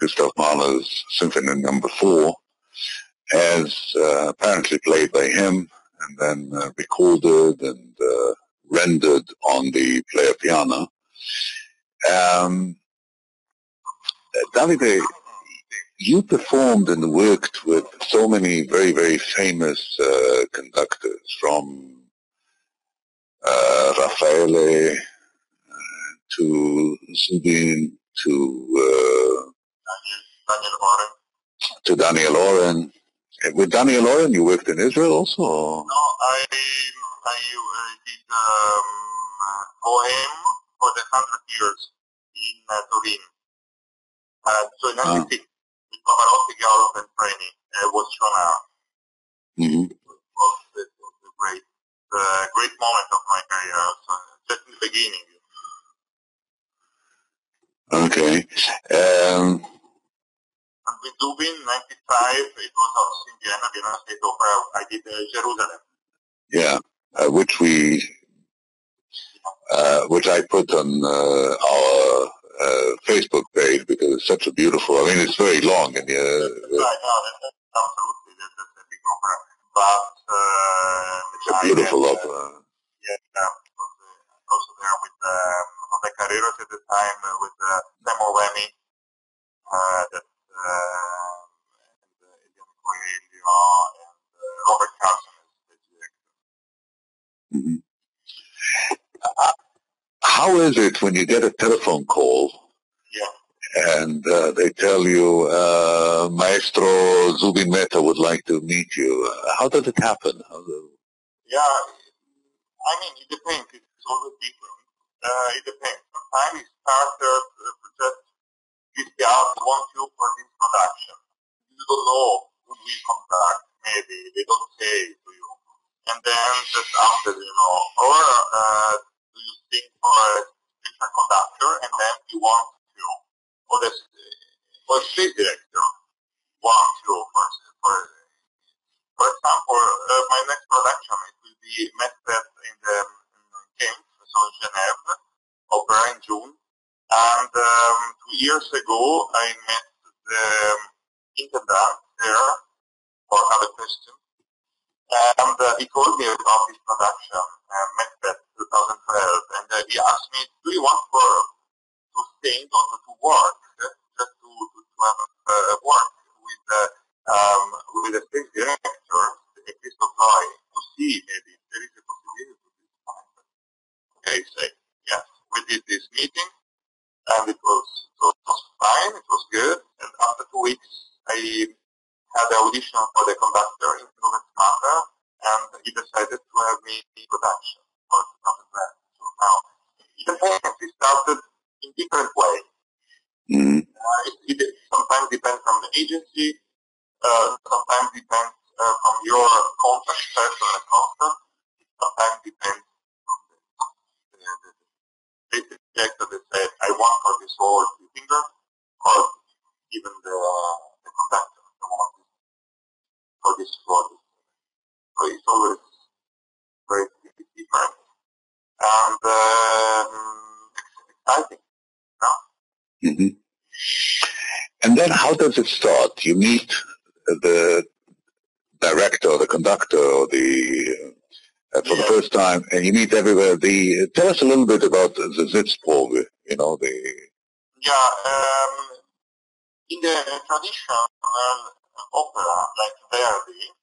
Gustav Mahler's Symphony Number 4, as apparently played by him, and then recorded and rendered on the player piano. Davide, you performed and worked with so many very, very famous conductors, from Raffaele to Zubin to Daniel Oren. With Daniel Oren, you worked in Israel also? Or? No, I did Bohem for the 100 years in Turin. So in 96, with Pavarotti, Gallup, and Training, was shown out. Mm-hmm. It was a great moment of my career, so just in the beginning. Okay. And with Zubin, 95, it was also in Vienna State Opera. I did Jerusalem. Yeah, which I put on our Facebook page, because it's such a beautiful, I mean, it's very long. And right, no, absolutely, that's a big opera. But it's a beautiful opera. Yeah, also there with Jose Carreras at the time, with Samuel Remy, and Elian Coelho, and Robert Carson as the director. Mm-hmm. How is it when you get a telephone call? Yeah. And they tell you, Maestro Zubin Mehta would like to meet you? How does it happen? Yeah, I mean, it depends. It's always different. It depends. Sometimes it started just this out, want you for this production. You don't know who will contact, maybe. They don't say to you. And then just after, or do you think for a different conductor, and then you want to, or the stage director wants you for example, my next production, it will be Mehta in the Games, so in Geneva, opera in June. And 2 years ago, I met the intendant there for another question. And he told me about this production, Mehta 2012, and he asked me, do you want to sing or to work, just to have work with the stage director, Christoph Loy, to see maybe if there is a possibility to do something. Okay, say, yes. We did this meeting, and it was fine, it was good, and after 2 weeks, I had the audition for the conductor in Mehta, and he decided to have me in production for 2012. So now, it depends. It started in different ways. Mm-hmm. It sometimes depends from the agency, sometimes depends from your contract, personal contract, sometimes depends from the director that said, I want for this role the finger, or even the conductor that wants for this role. So it's always very different and exciting. No? Mm-hmm. And then how does it start? You meet the director, or the conductor, or the for the first time, and you meet everywhere. Tell us a little bit about the Sitzprobe, Yeah, in the traditional opera, like Verdi,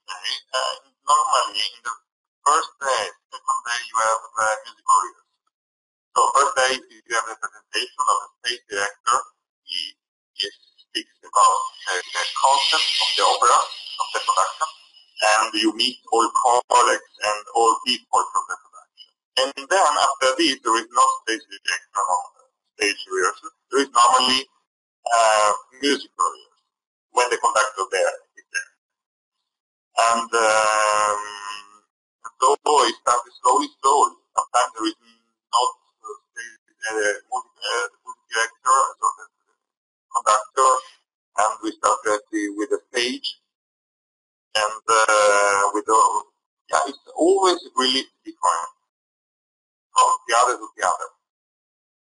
normally in the first day, second day, you have musical readers. So first day, you have the presentation of the stage director. He speaks about the concept of the opera, of the production, and you meet all colleagues and all people from the production. And then after this, there is no stage director on stage rehearsal. There is normally musical rehearsal when the conductor is there. And so it started slowly. Sometimes there is not music director, so the conductor, and we start directly with the stage. And it's always really different from the other to the other.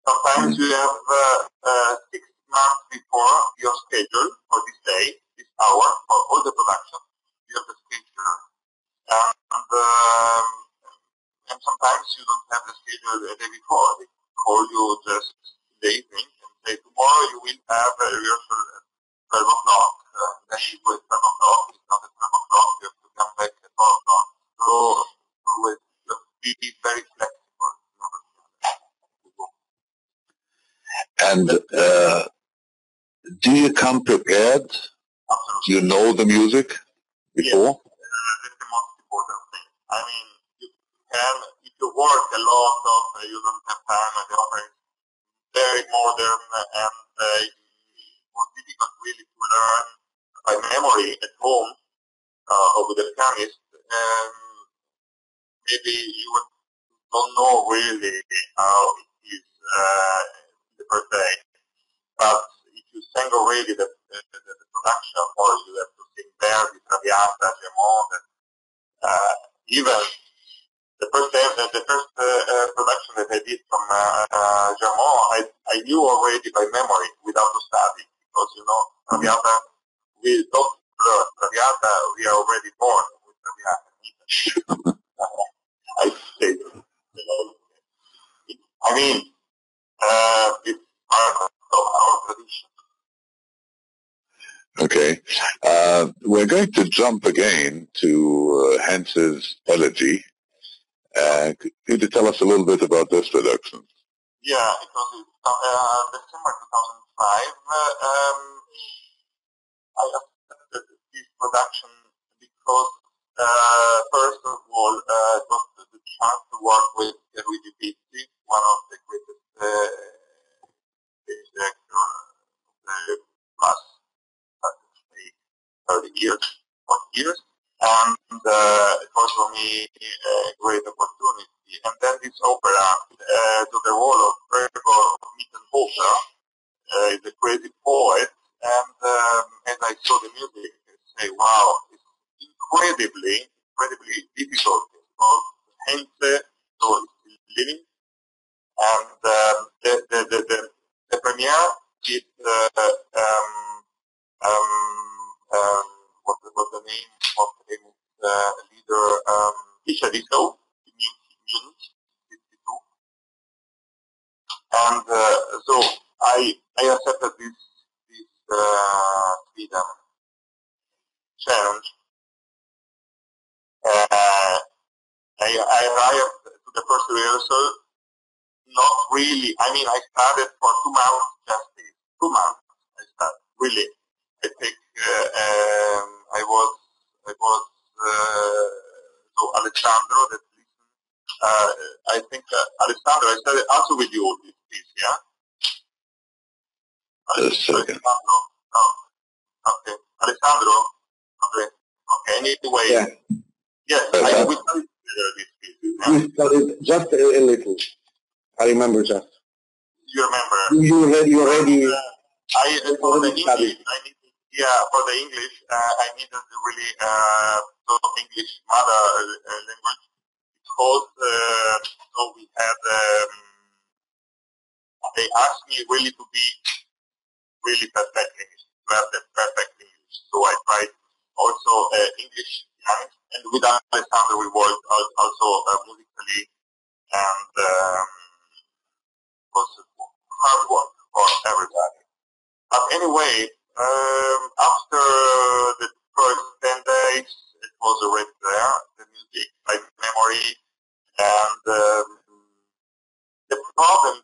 Sometimes you have 6 months before your schedule. day before. They call you just in the evening and say, tomorrow you will have a rehearsal at 12 o'clock. Then you go at 12 o'clock. It's not at 12 o'clock. You have to come back at 12 o'clock. So always be very flexible. And do you come prepared? Absolutely. Do you know the music before? Yes, that's the most important thing. I mean, you can, if you work a lot of, you don't have time, and the opera is very modern, and it's more difficult really to learn by memory at home or with a pianist. Maybe you don't know really how it is the first day. But if you sang already the production, or you have to sing there with Traviata, Gemot, even the first production that I did from Gemot, I knew already by memory without to study, because Traviata, we don't learn Traviata, we are already born with Traviata. I say, I mean, it's part of our tradition. Okay. We're going to jump again to Hens's Elegy. Could you tell us a little bit about this production? Yeah, it was December 2005. I accepted this production because, first of all, it was the chance to work with Davide Damiani, one of the greatest stage directors of the last 30 years, 40 years. And it was for me a great opportunity. And then this opera, to the role of Gregor Mehta, is a crazy poet. And as I saw the music, I say, wow, it's incredibly difficult. Because Hense, so it's living. And the premiere is what's the name of the famous leader, Ishadiso, in Munich, 52. And so I accepted this freedom challenge. I arrived to the first rehearsal, not really, I mean, I started for 2 months just this. 2 months I started, really. I think I was so Alessandro that listened. I think Alessandro, I started also with you this piece, yeah? Alessandro. Oh, okay. Alessandro. Okay. Anyway. Yeah. Yes. We studied together this piece. Yeah? We studied just a little. I remember just. You remember? You already. For the English, for the English, I needed really English mother language, because so we had they asked me really to be really perfect English, to have the perfect English. So I tried also English, and with Alessandro we worked also musically, and it was hard work for everybody. But anyway, after the first 10 days, it was already there, the music by memory, and the problem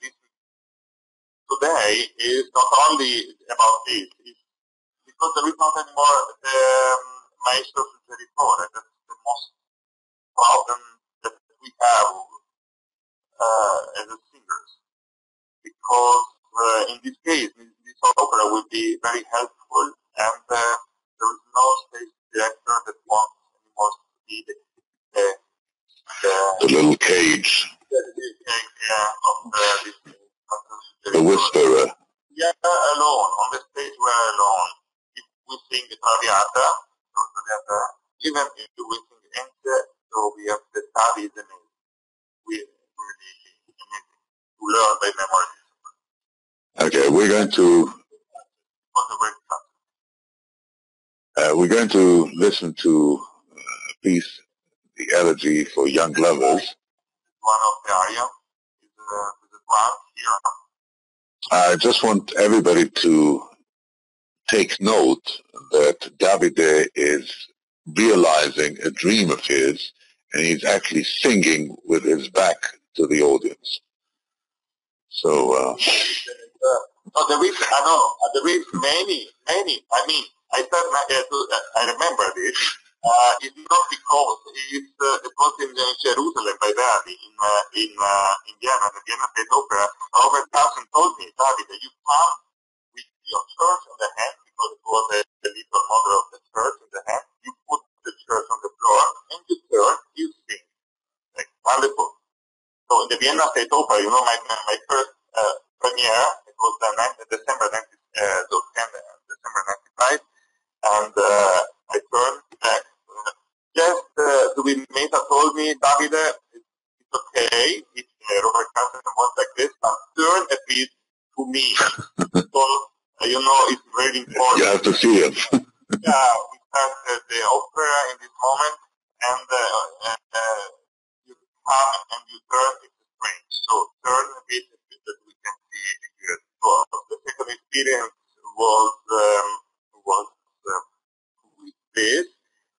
today is not only about this, it's because there is not anymore maestro suggeritore. That's the most problem that we have as singers, because in this case, this opera will be very helpful, and there is no stage director that wants anymore to be the little cage. The whisperer. Yeah, alone. On the stage we're alone. If we sing the Traviata, even if we sing Ente, so we have the studies and we really amazing to learn by memory. Okay, we're going to listen to a piece, the Elegy for Young Lovers. One of the aria is the drums here. I just want everybody to take note that Davide is realizing a dream of his, and he's actually singing with his back to the audience. So, there is many. I mean, I remember this. It's not because it was in Jerusalem by Verdi in Vienna, the Vienna State Opera. Robert Carson told me, Davide, you come with your church on the hand, because it was the little mother of the church in the hand. You put the church on the floor, and you turn, you sing. Like, wonderful. So in the Vienna State Opera, my first premiere, it was December 95, and I turned back. Mehta told me, Davide, it's okay if Robert Carson was like this, but turn a bit to me. So, it's very important. you have to see it. Yeah, we started the opera in this moment, and you come and you turn, it's strange. So turn a bit that we can see here. So the second experience was with this.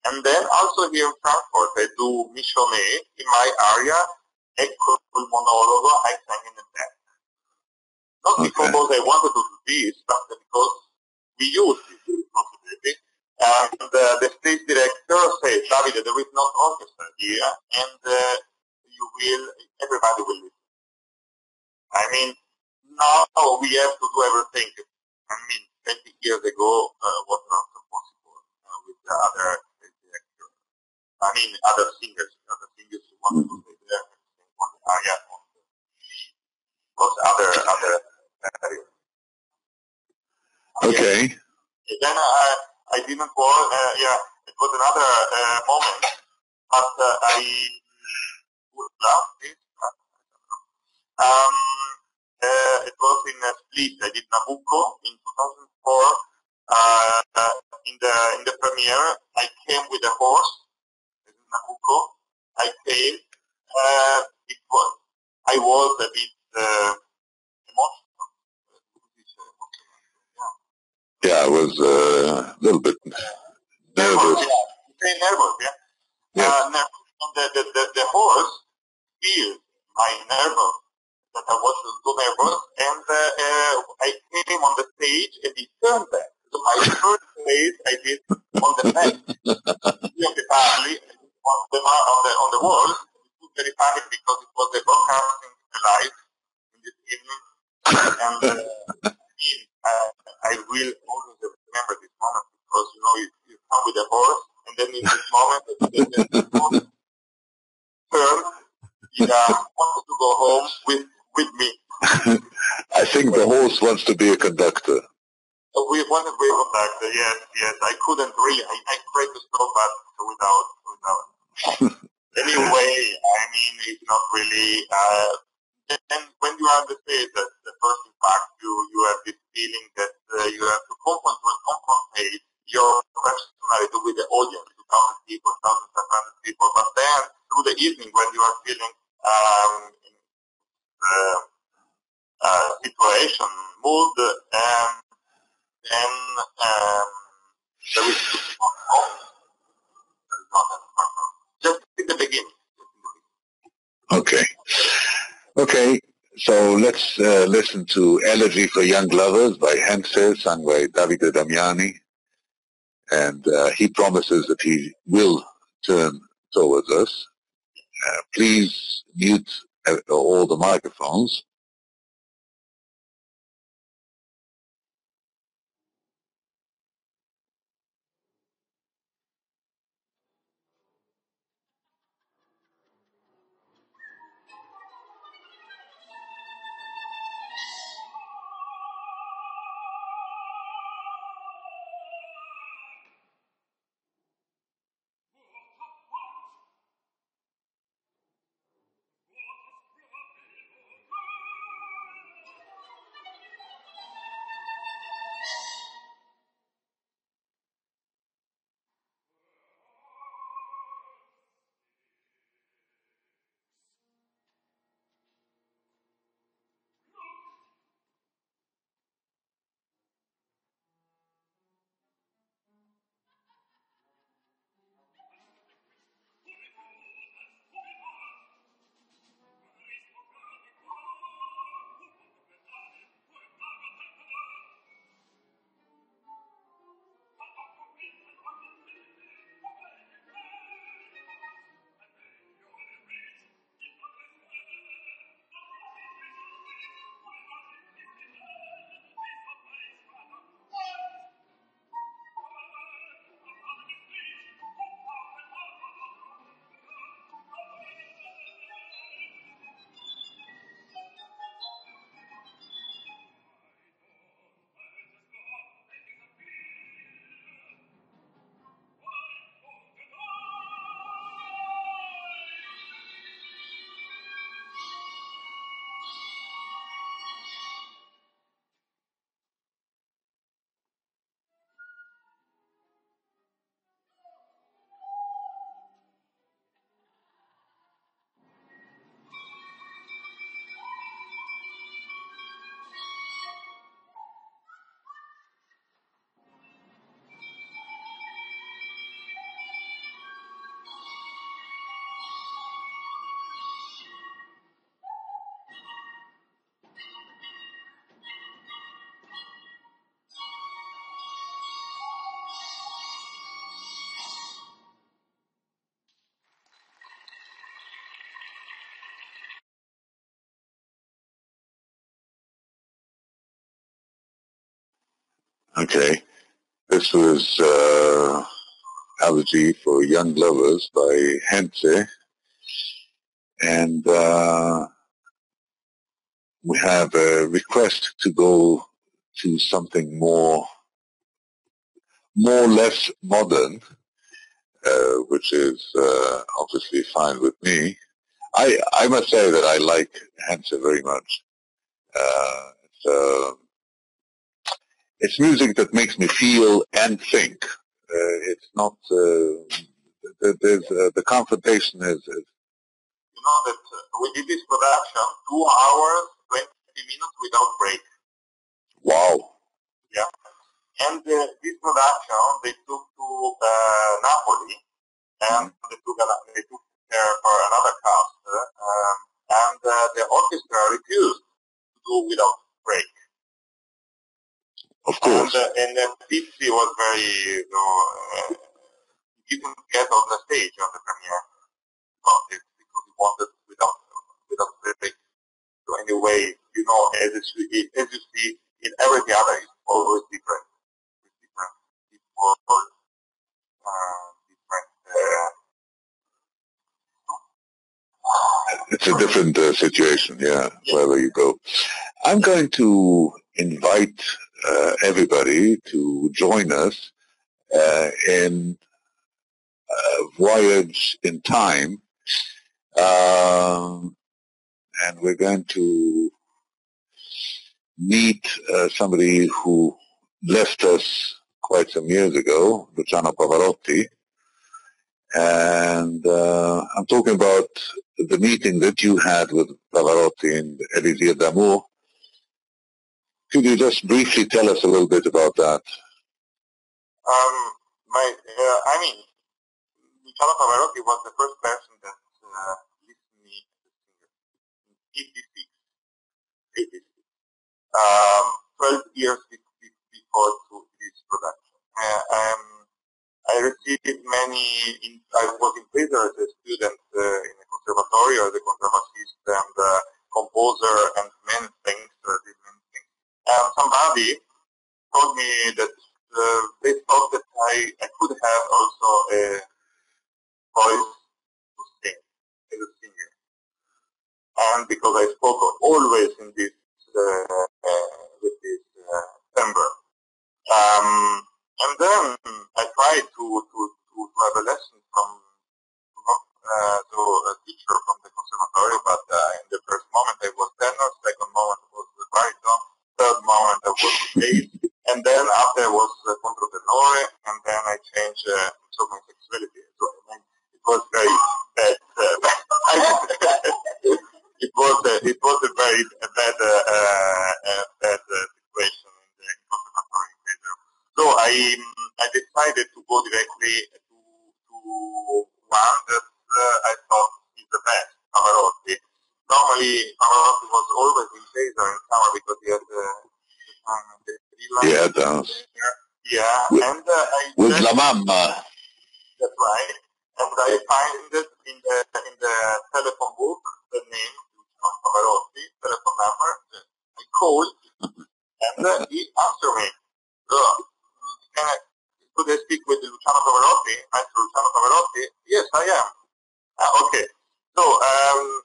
And then also here in Frankfurt, I do Michonnet in my area, Ecco il monologo, I sang in the band. Not because I wanted to do this, but because we use this responsibility. And the stage director said, Davide, there is not orchestra here, and everybody will listen. I mean, now we have to do everything. I mean, 20 years ago was not possible with the other stage director. I mean, other singers who wanted to stay there in one area was other areas. Okay. Yeah. Then I didn't work. It was another moment, but I would love this. It was in Split. I did Nabucco in 2004. In the premiere, I came with a horse. This is Nabucco. I came. I was a bit emotional. Yeah, I was a little bit nervous. Very nervous, yeah. The horse feels my nervous, that I was so nervous, and I came on the stage and he turned back. So my first place I did on the neck, on the wall. It was very funny because it was a broadcasting live in this evening, and I will always remember this moment because you come with a horse, and then in this moment the horse turns. Wants to go home with me. I think the horse wants to be a conductor. We wanted to be a conductor, yes. I couldn't really. I tried to stop, but without. Anyway, I mean, it's not really. And when you are on the stage, the first impact, you have this feeling that you have to confront your personality with the audience, 2,000 people, 1,500 people. But then, through the evening, when you are feeling situation, mood, then there is just in the beginning. Okay. So let's listen to Elegy for Young Lovers by Henze, sung by Davide Damiani. And he promises that he will turn towards us. Please mute all the microphones. Okay. This was Elegy for Young Lovers by Henze. And we have a request to go to something more or less modern, which is obviously fine with me. I must say that I like Henze very much. It's music that makes me feel and think. It's not, the confrontation is. You know that we did this production 2 hours, 20 minutes without break. Wow. Yeah. And this production, they took to Napoli, and they took there for another cast, and the orchestra refused to do without break. Of course. And Pizzi was very, he didn't get on the stage on the premiere because he wanted without break. So anyway, as you see, in every theater it's always different. It's different. It's a different situation, yeah, wherever you go. I'm going to invite everybody to join us in a voyage in time, and we're going to meet somebody who left us quite some years ago, Luciano Pavarotti, and I'm talking about the meeting that you had with Pavarotti in Elisir d'Amour. Could you just briefly tell us a little bit about that? Luciano Pavarotti was the first person that listened to me in 86. 12 years before this production. I received I was in Pisa as a student in a conservatory or the conservassist and composer and many things. And somebody told me that they thought that I could have also a voice to sing as a singer. And because I spoke always in this with this timbre. And then I tried to have a lesson from to a teacher from the conservatory, but in the first moment I was tenor, second moment was the baritone, third moment I was bass, and then after I was controtenore, and then I changed my sexuality. So it was very bad. It was a very bad situation in the conservatory. So I decided to go directly to one that I thought is the best, Pavarotti. Normally, Pavarotti was always in Pisa in summer because he had the dance. Yeah, and with La Mamma. That's right. And I find it in the telephone book, the name of Pavarotti, telephone number. I called, and he answered me. Could I speak with Luciano Pavarotti? I said, Luciano Pavarotti? Yes, I am. Okay. So I'm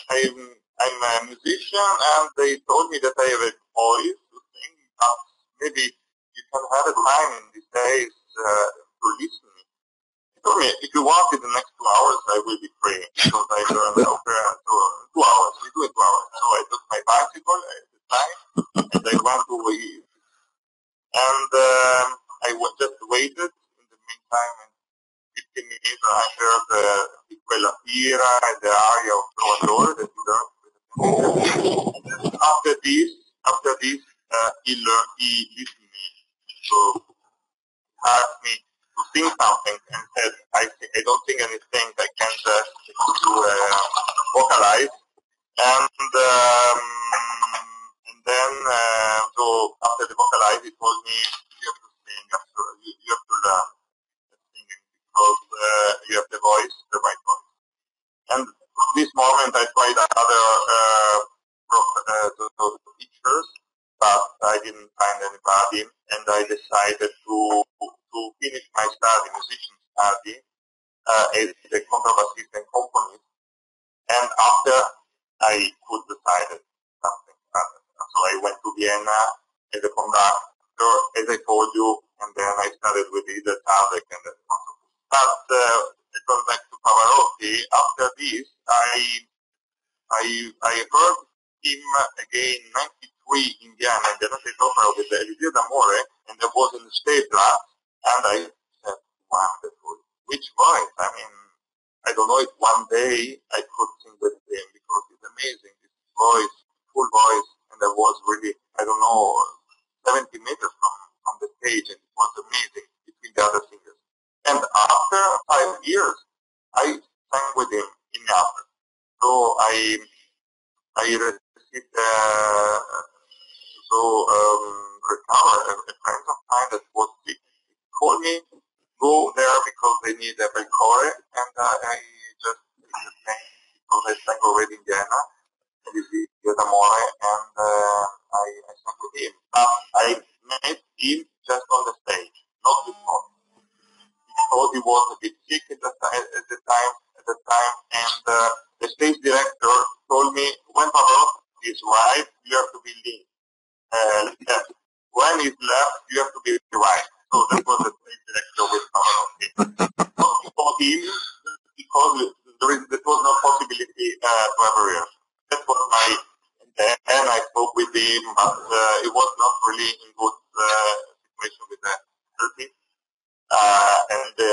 a musician, and they told me that I have a voice to sing, but maybe you can have a time in these days to listen to me. He told me, if you want in the next 2 hours, I will be free, because I learned opera in 2 hours. We do it 2 hours. So I took my bicycle at the time, and I went to East. And I just waited. In the meantime, in 15 minutes, I heard Quella Fira and the aria of Trovador that you learned. After this, he listened to me. So he asked me to sing something and said, I don't sing anything, I can't vocalize. And then, so after the vocalize, he told me, you have to sing, you have to learn singing, because you have the voice, the right voice. And from this moment, I tried other teachers, but I didn't find anybody. and I decided to finish my musician study, as a contrabassist and componist, and after I could decide something other. So I went to Vienna as a conductor, as I told you, and then I started with the Tadek and then also. But going back to Pavarotti, after this, I heard him again in '93 in Vienna in the National Opera with Davide Damiani, and there was in the stage last, and I said, wonderful. Which voice? I mean, I don't know if one day I could sing with him because it's amazing. His voice, full voice, and I was really, I don't know, 70 meters from the stage, and it was amazing between the other singers. And after 5 years, I sang with him in Naples. So I received recover a friend of mine that was sick. He called me, go there because they need a Baritone, and I just did the same because I sang already in Vienna, and this is Amore, and I sang with him. I met him just on the stage, not before. Because he was a bit sick at the time, and the stage director told me, when Pavarotti is right, you have to be left. When he's left, you have to be right. So that was the stage director with Pavarotti. For him, because there was no possibility to have a rehearsal. That was and then I spoke with him, but it was not really in good situation with the health. And we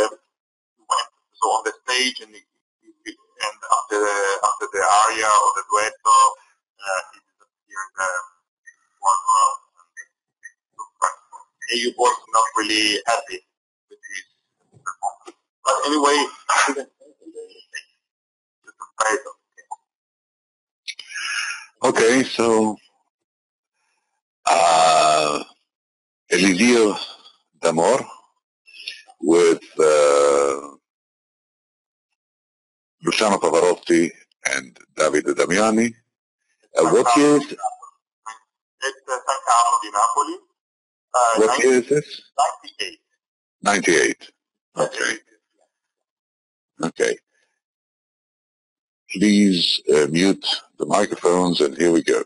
went on the stage, and after the aria or the duetto, he disappeared. He was not really happy with his performance. But anyway, okay, so Elisir d'Amor with Luciano Pavarotti and Davide Damiani. What year is it? It's San Carlo di Napoli. What year is this? 98. 98. Okay. Okay. Please mute the microphones, and here we go.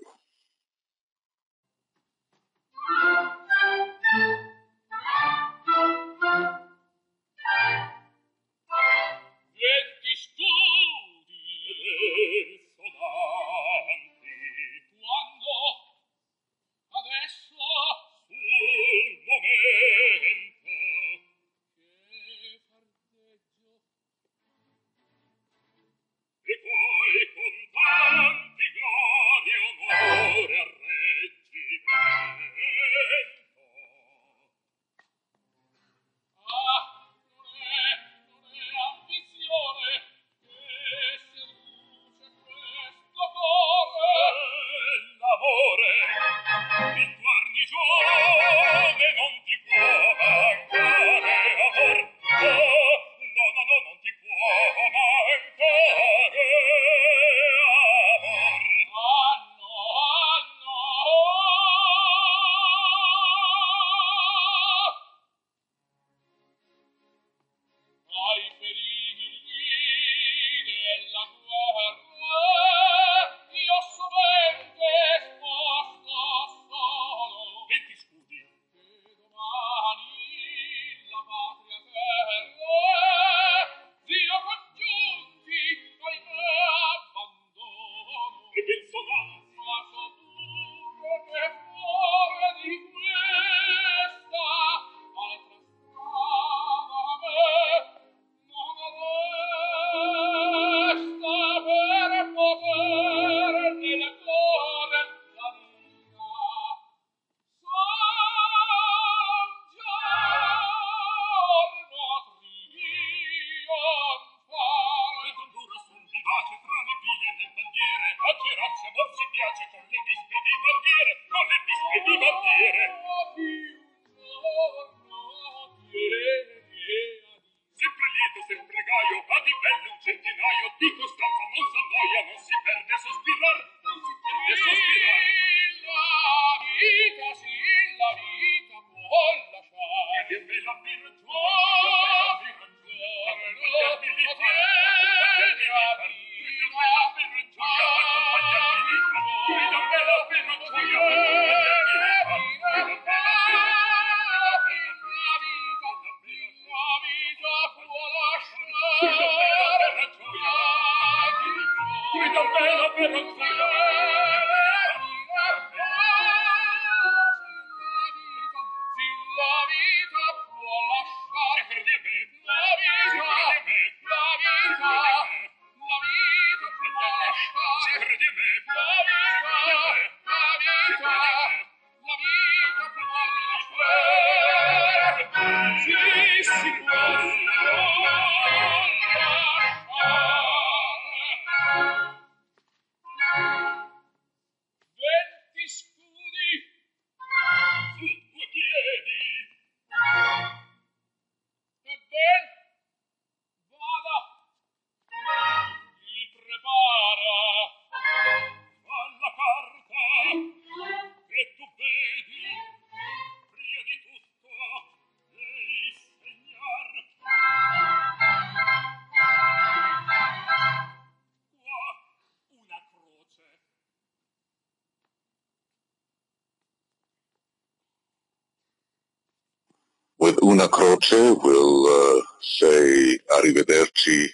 With una croce, we'll say arrivederci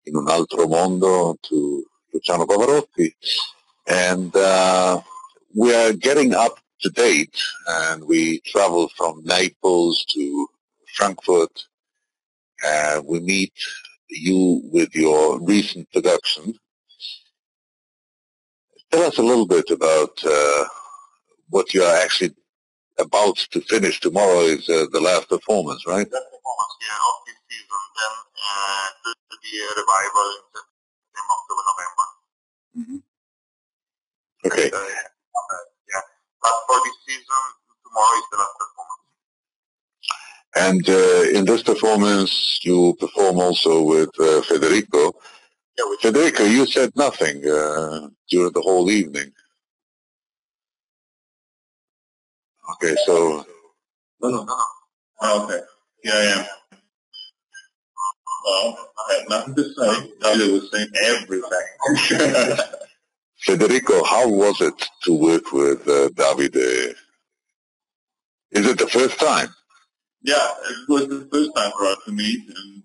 in un altro mondo to Luciano Pavarotti. And we are getting up to date, and we travel from Naples to Frankfurt. We meet you with your recent production. Tell us a little bit about what you are actually about to finish. Tomorrow is the last performance, right? Last performance, yeah, of this season. Then there'll be a revival in September, October, November. Mm-hmm. Okay. Yeah, but for this season, tomorrow is the last performance. And in this performance, you perform also with Federico. Yeah, with Federico, you said nothing during the whole evening. Okay, so... No. Oh, okay. Here I am. Well, I have nothing to say. Davide was saying everything. Federico, how was it to work with Davide? Is it the first time? Yeah, it was the first time for us to meet, and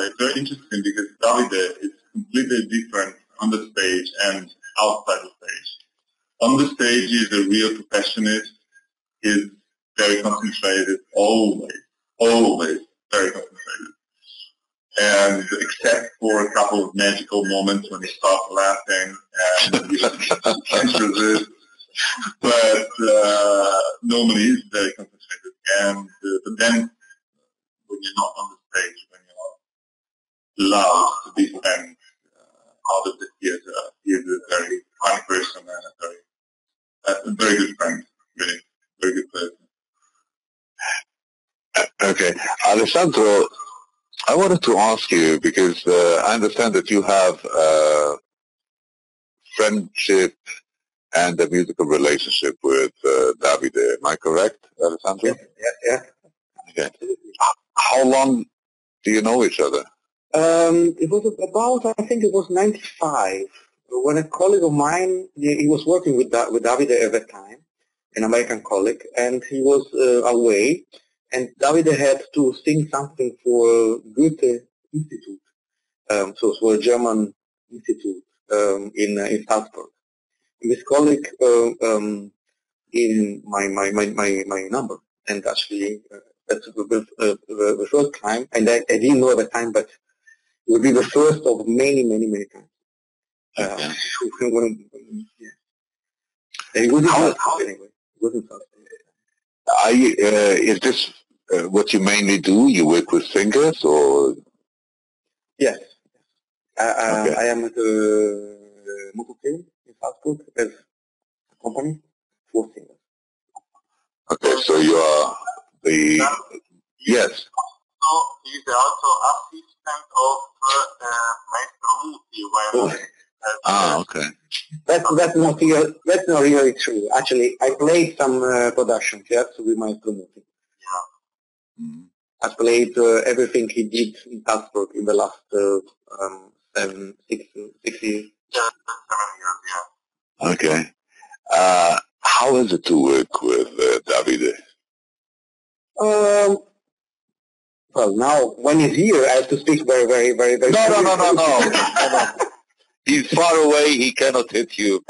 it's very interesting because Davide is completely different on the stage and outside the stage. On the stage, he's a real perfectionist. He's very concentrated, always very concentrated. And except for a couple of magical moments when he stopped laughing and he can't resist, but normally he's very concentrated. And but then when you're not on the stage, when you're allowed to be spent out of the theater, he is a very funny person and a very good friend, really, very good person. Okay. Alessandro, I wanted to ask you, because I understand that you have friendship and a musical relationship with Davide. Am I correct, Alessandro? Yeah. Okay. How long do you know each other? It was about, I think it was 95, when a colleague of mine, he was working with Davide at that time, an American colleague, and he was away, and Davide had to sing something for Goethe Institute, so for a German institute in Salzburg. And this colleague in my number, and actually that's the first time, and I didn't know at the time, but it would be the first of many times. Okay. And it wasn't fast anyway. It wasn't fast. Is this what you mainly do? You work with singers, or? Yes. Okay. I am at the Motofilm in Salzburg as a company for singers. Okay, so you are the... Yes. So he's also assistant of Maestro Muti when... Okay. That's not really true. Actually, I played some productions, yes, with Maestro Muti. Yeah. Mm-hmm. I played everything he did in Salzburg in the last 6 years. Yeah, 7 years, yeah. Okay. How is it to work with Davide? Well, now when he's here, I have to speak very. No. He's far away. He cannot hit you.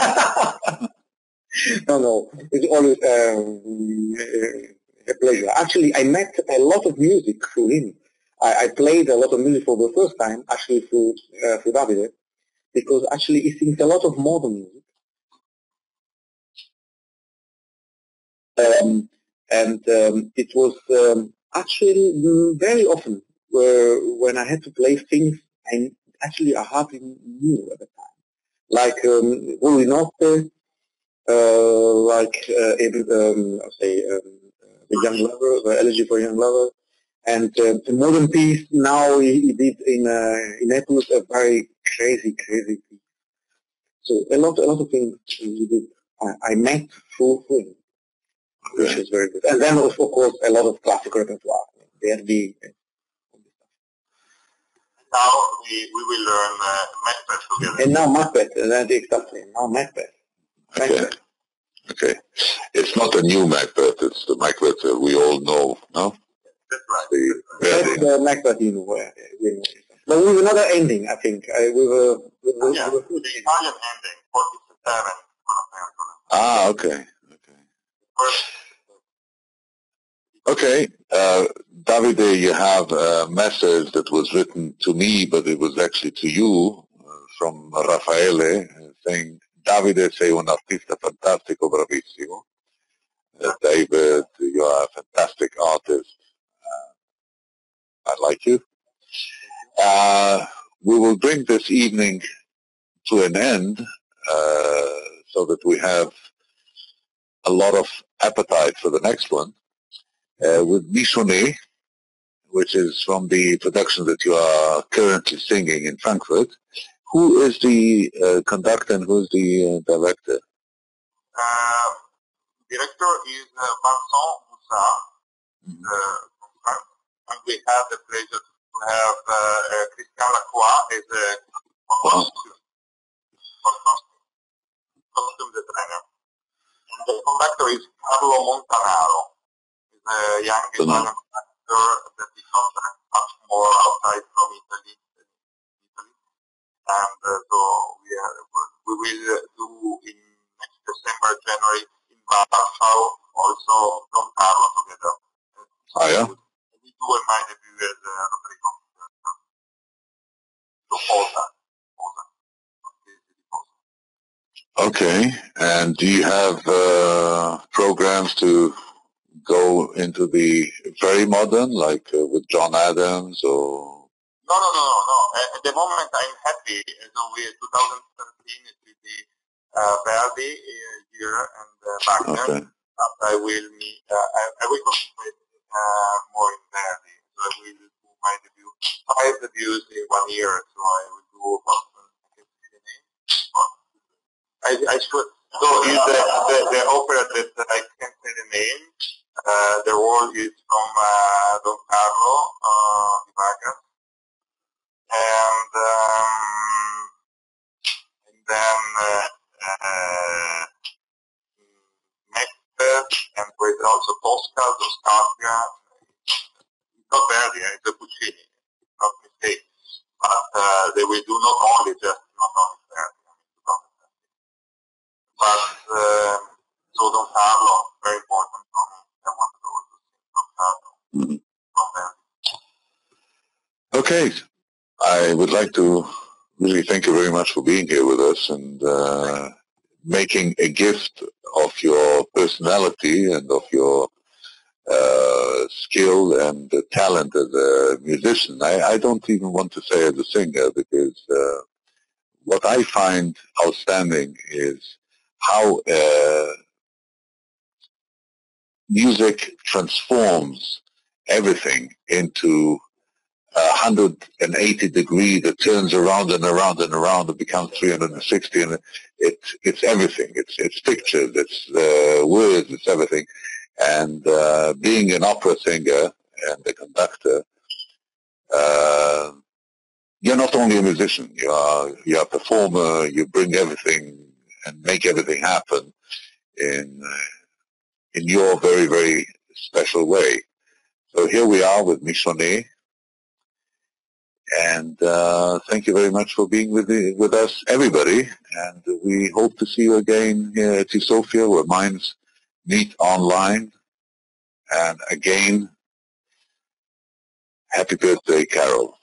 No. It's always a pleasure. Actually, I met a lot of music through him. I played a lot of music for the first time, actually through Davide, because actually he sings a lot of modern music. It was actually very often when I had to play things I hardly knew at the time, like Voli Notte, The Young Lover, The Elegy for a Young Lover, and the Modern Piece. Now he did in Naples a very crazy piece. So a lot of things he did. I met through him, which is very good. And then of course a lot of classical repertoire. Verdi. Now we will learn Macbeth together. And now Macbeth, exactly. Now Macbeth. Okay. It's not a new Macbeth, it's the Macbeth that we all know, no? That's right. That's the Macbeth we know. But with another ending, I think. The Italian ending, 47. Ah, okay. Okay. Davide, you have a message that was written to me, but it was actually to you, from Raffaele, saying, Davide, sei un artista fantastico, bravissimo. David, you are a fantastic artist. I like you. We will bring this evening to an end so that we have a lot of appetite for the next one with Misone, which is from the production that you are currently singing in Frankfurt. Who is the conductor and who is the director? Director is Vincent Boussard, and we have the pleasure to have Christian Lacroix as a costume designer. And the conductor is Carlo Montanaro. He's a young Italian conductor that becomes much more outside from Italy. And so we will do in next December, January in Warsaw, also Don Carlo together. Oh, yeah? We do my debut as Rodrigo. Okay, and do you have programs to go into the very modern, like with John Adams or? No. At the moment, I'm happy. So we 2017 is with the Verdi year and Wagner. Okay. But I will concentrate more in Verdi. So I will do my debut, 5 debuts in 1 year. So I will do I should. So is the opera that I can't say the name. The role is from Don Carlo di Vargas. And then Macbeth, and there's also Tosca. It's not Verdi, it's a Puccini, not mistake. But they will do not only Verdi. But so Don Carlo, very important for me. I want to also sing Don Carlo from Verdi. Okay. I would like to really thank you very much for being here with us and making a gift of your personality and of your skill and talent as a musician. I don't even want to say as a singer, because what I find outstanding is how music transforms everything into 180 degree that turns around and around and around and becomes 360, and it's everything. It's pictures, it's words, it's everything. And being an opera singer and a conductor, you're not only a musician. You're a performer. You bring everything and make everything happen in your very, very special way. So here we are with Misone. And thank you very much for being with us, everybody. And we hope to see you again here at U-Sophia, where minds meet online. And again, happy birthday, Carol.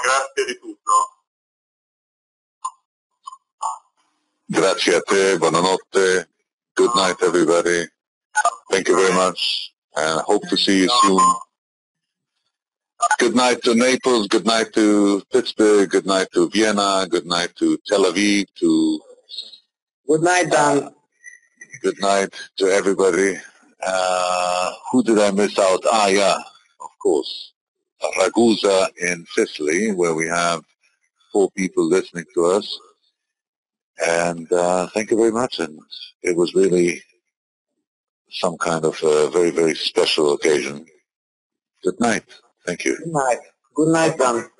Grazie di tutto. Grazie a te, buonanotte. Good night, everybody. Thank you very much, and I hope to see you soon. Good night to Naples, good night to Pittsburgh, good night to Vienna, good night to Tel Aviv, Good night, Dan. Good night to everybody. Who did I miss out? Yeah, of course. Ragusa in Sicily, where we have 4 people listening to us. And thank you very much. And it was really some kind of a very, very special occasion. Good night. Thank you. Good night. Good night, Dan.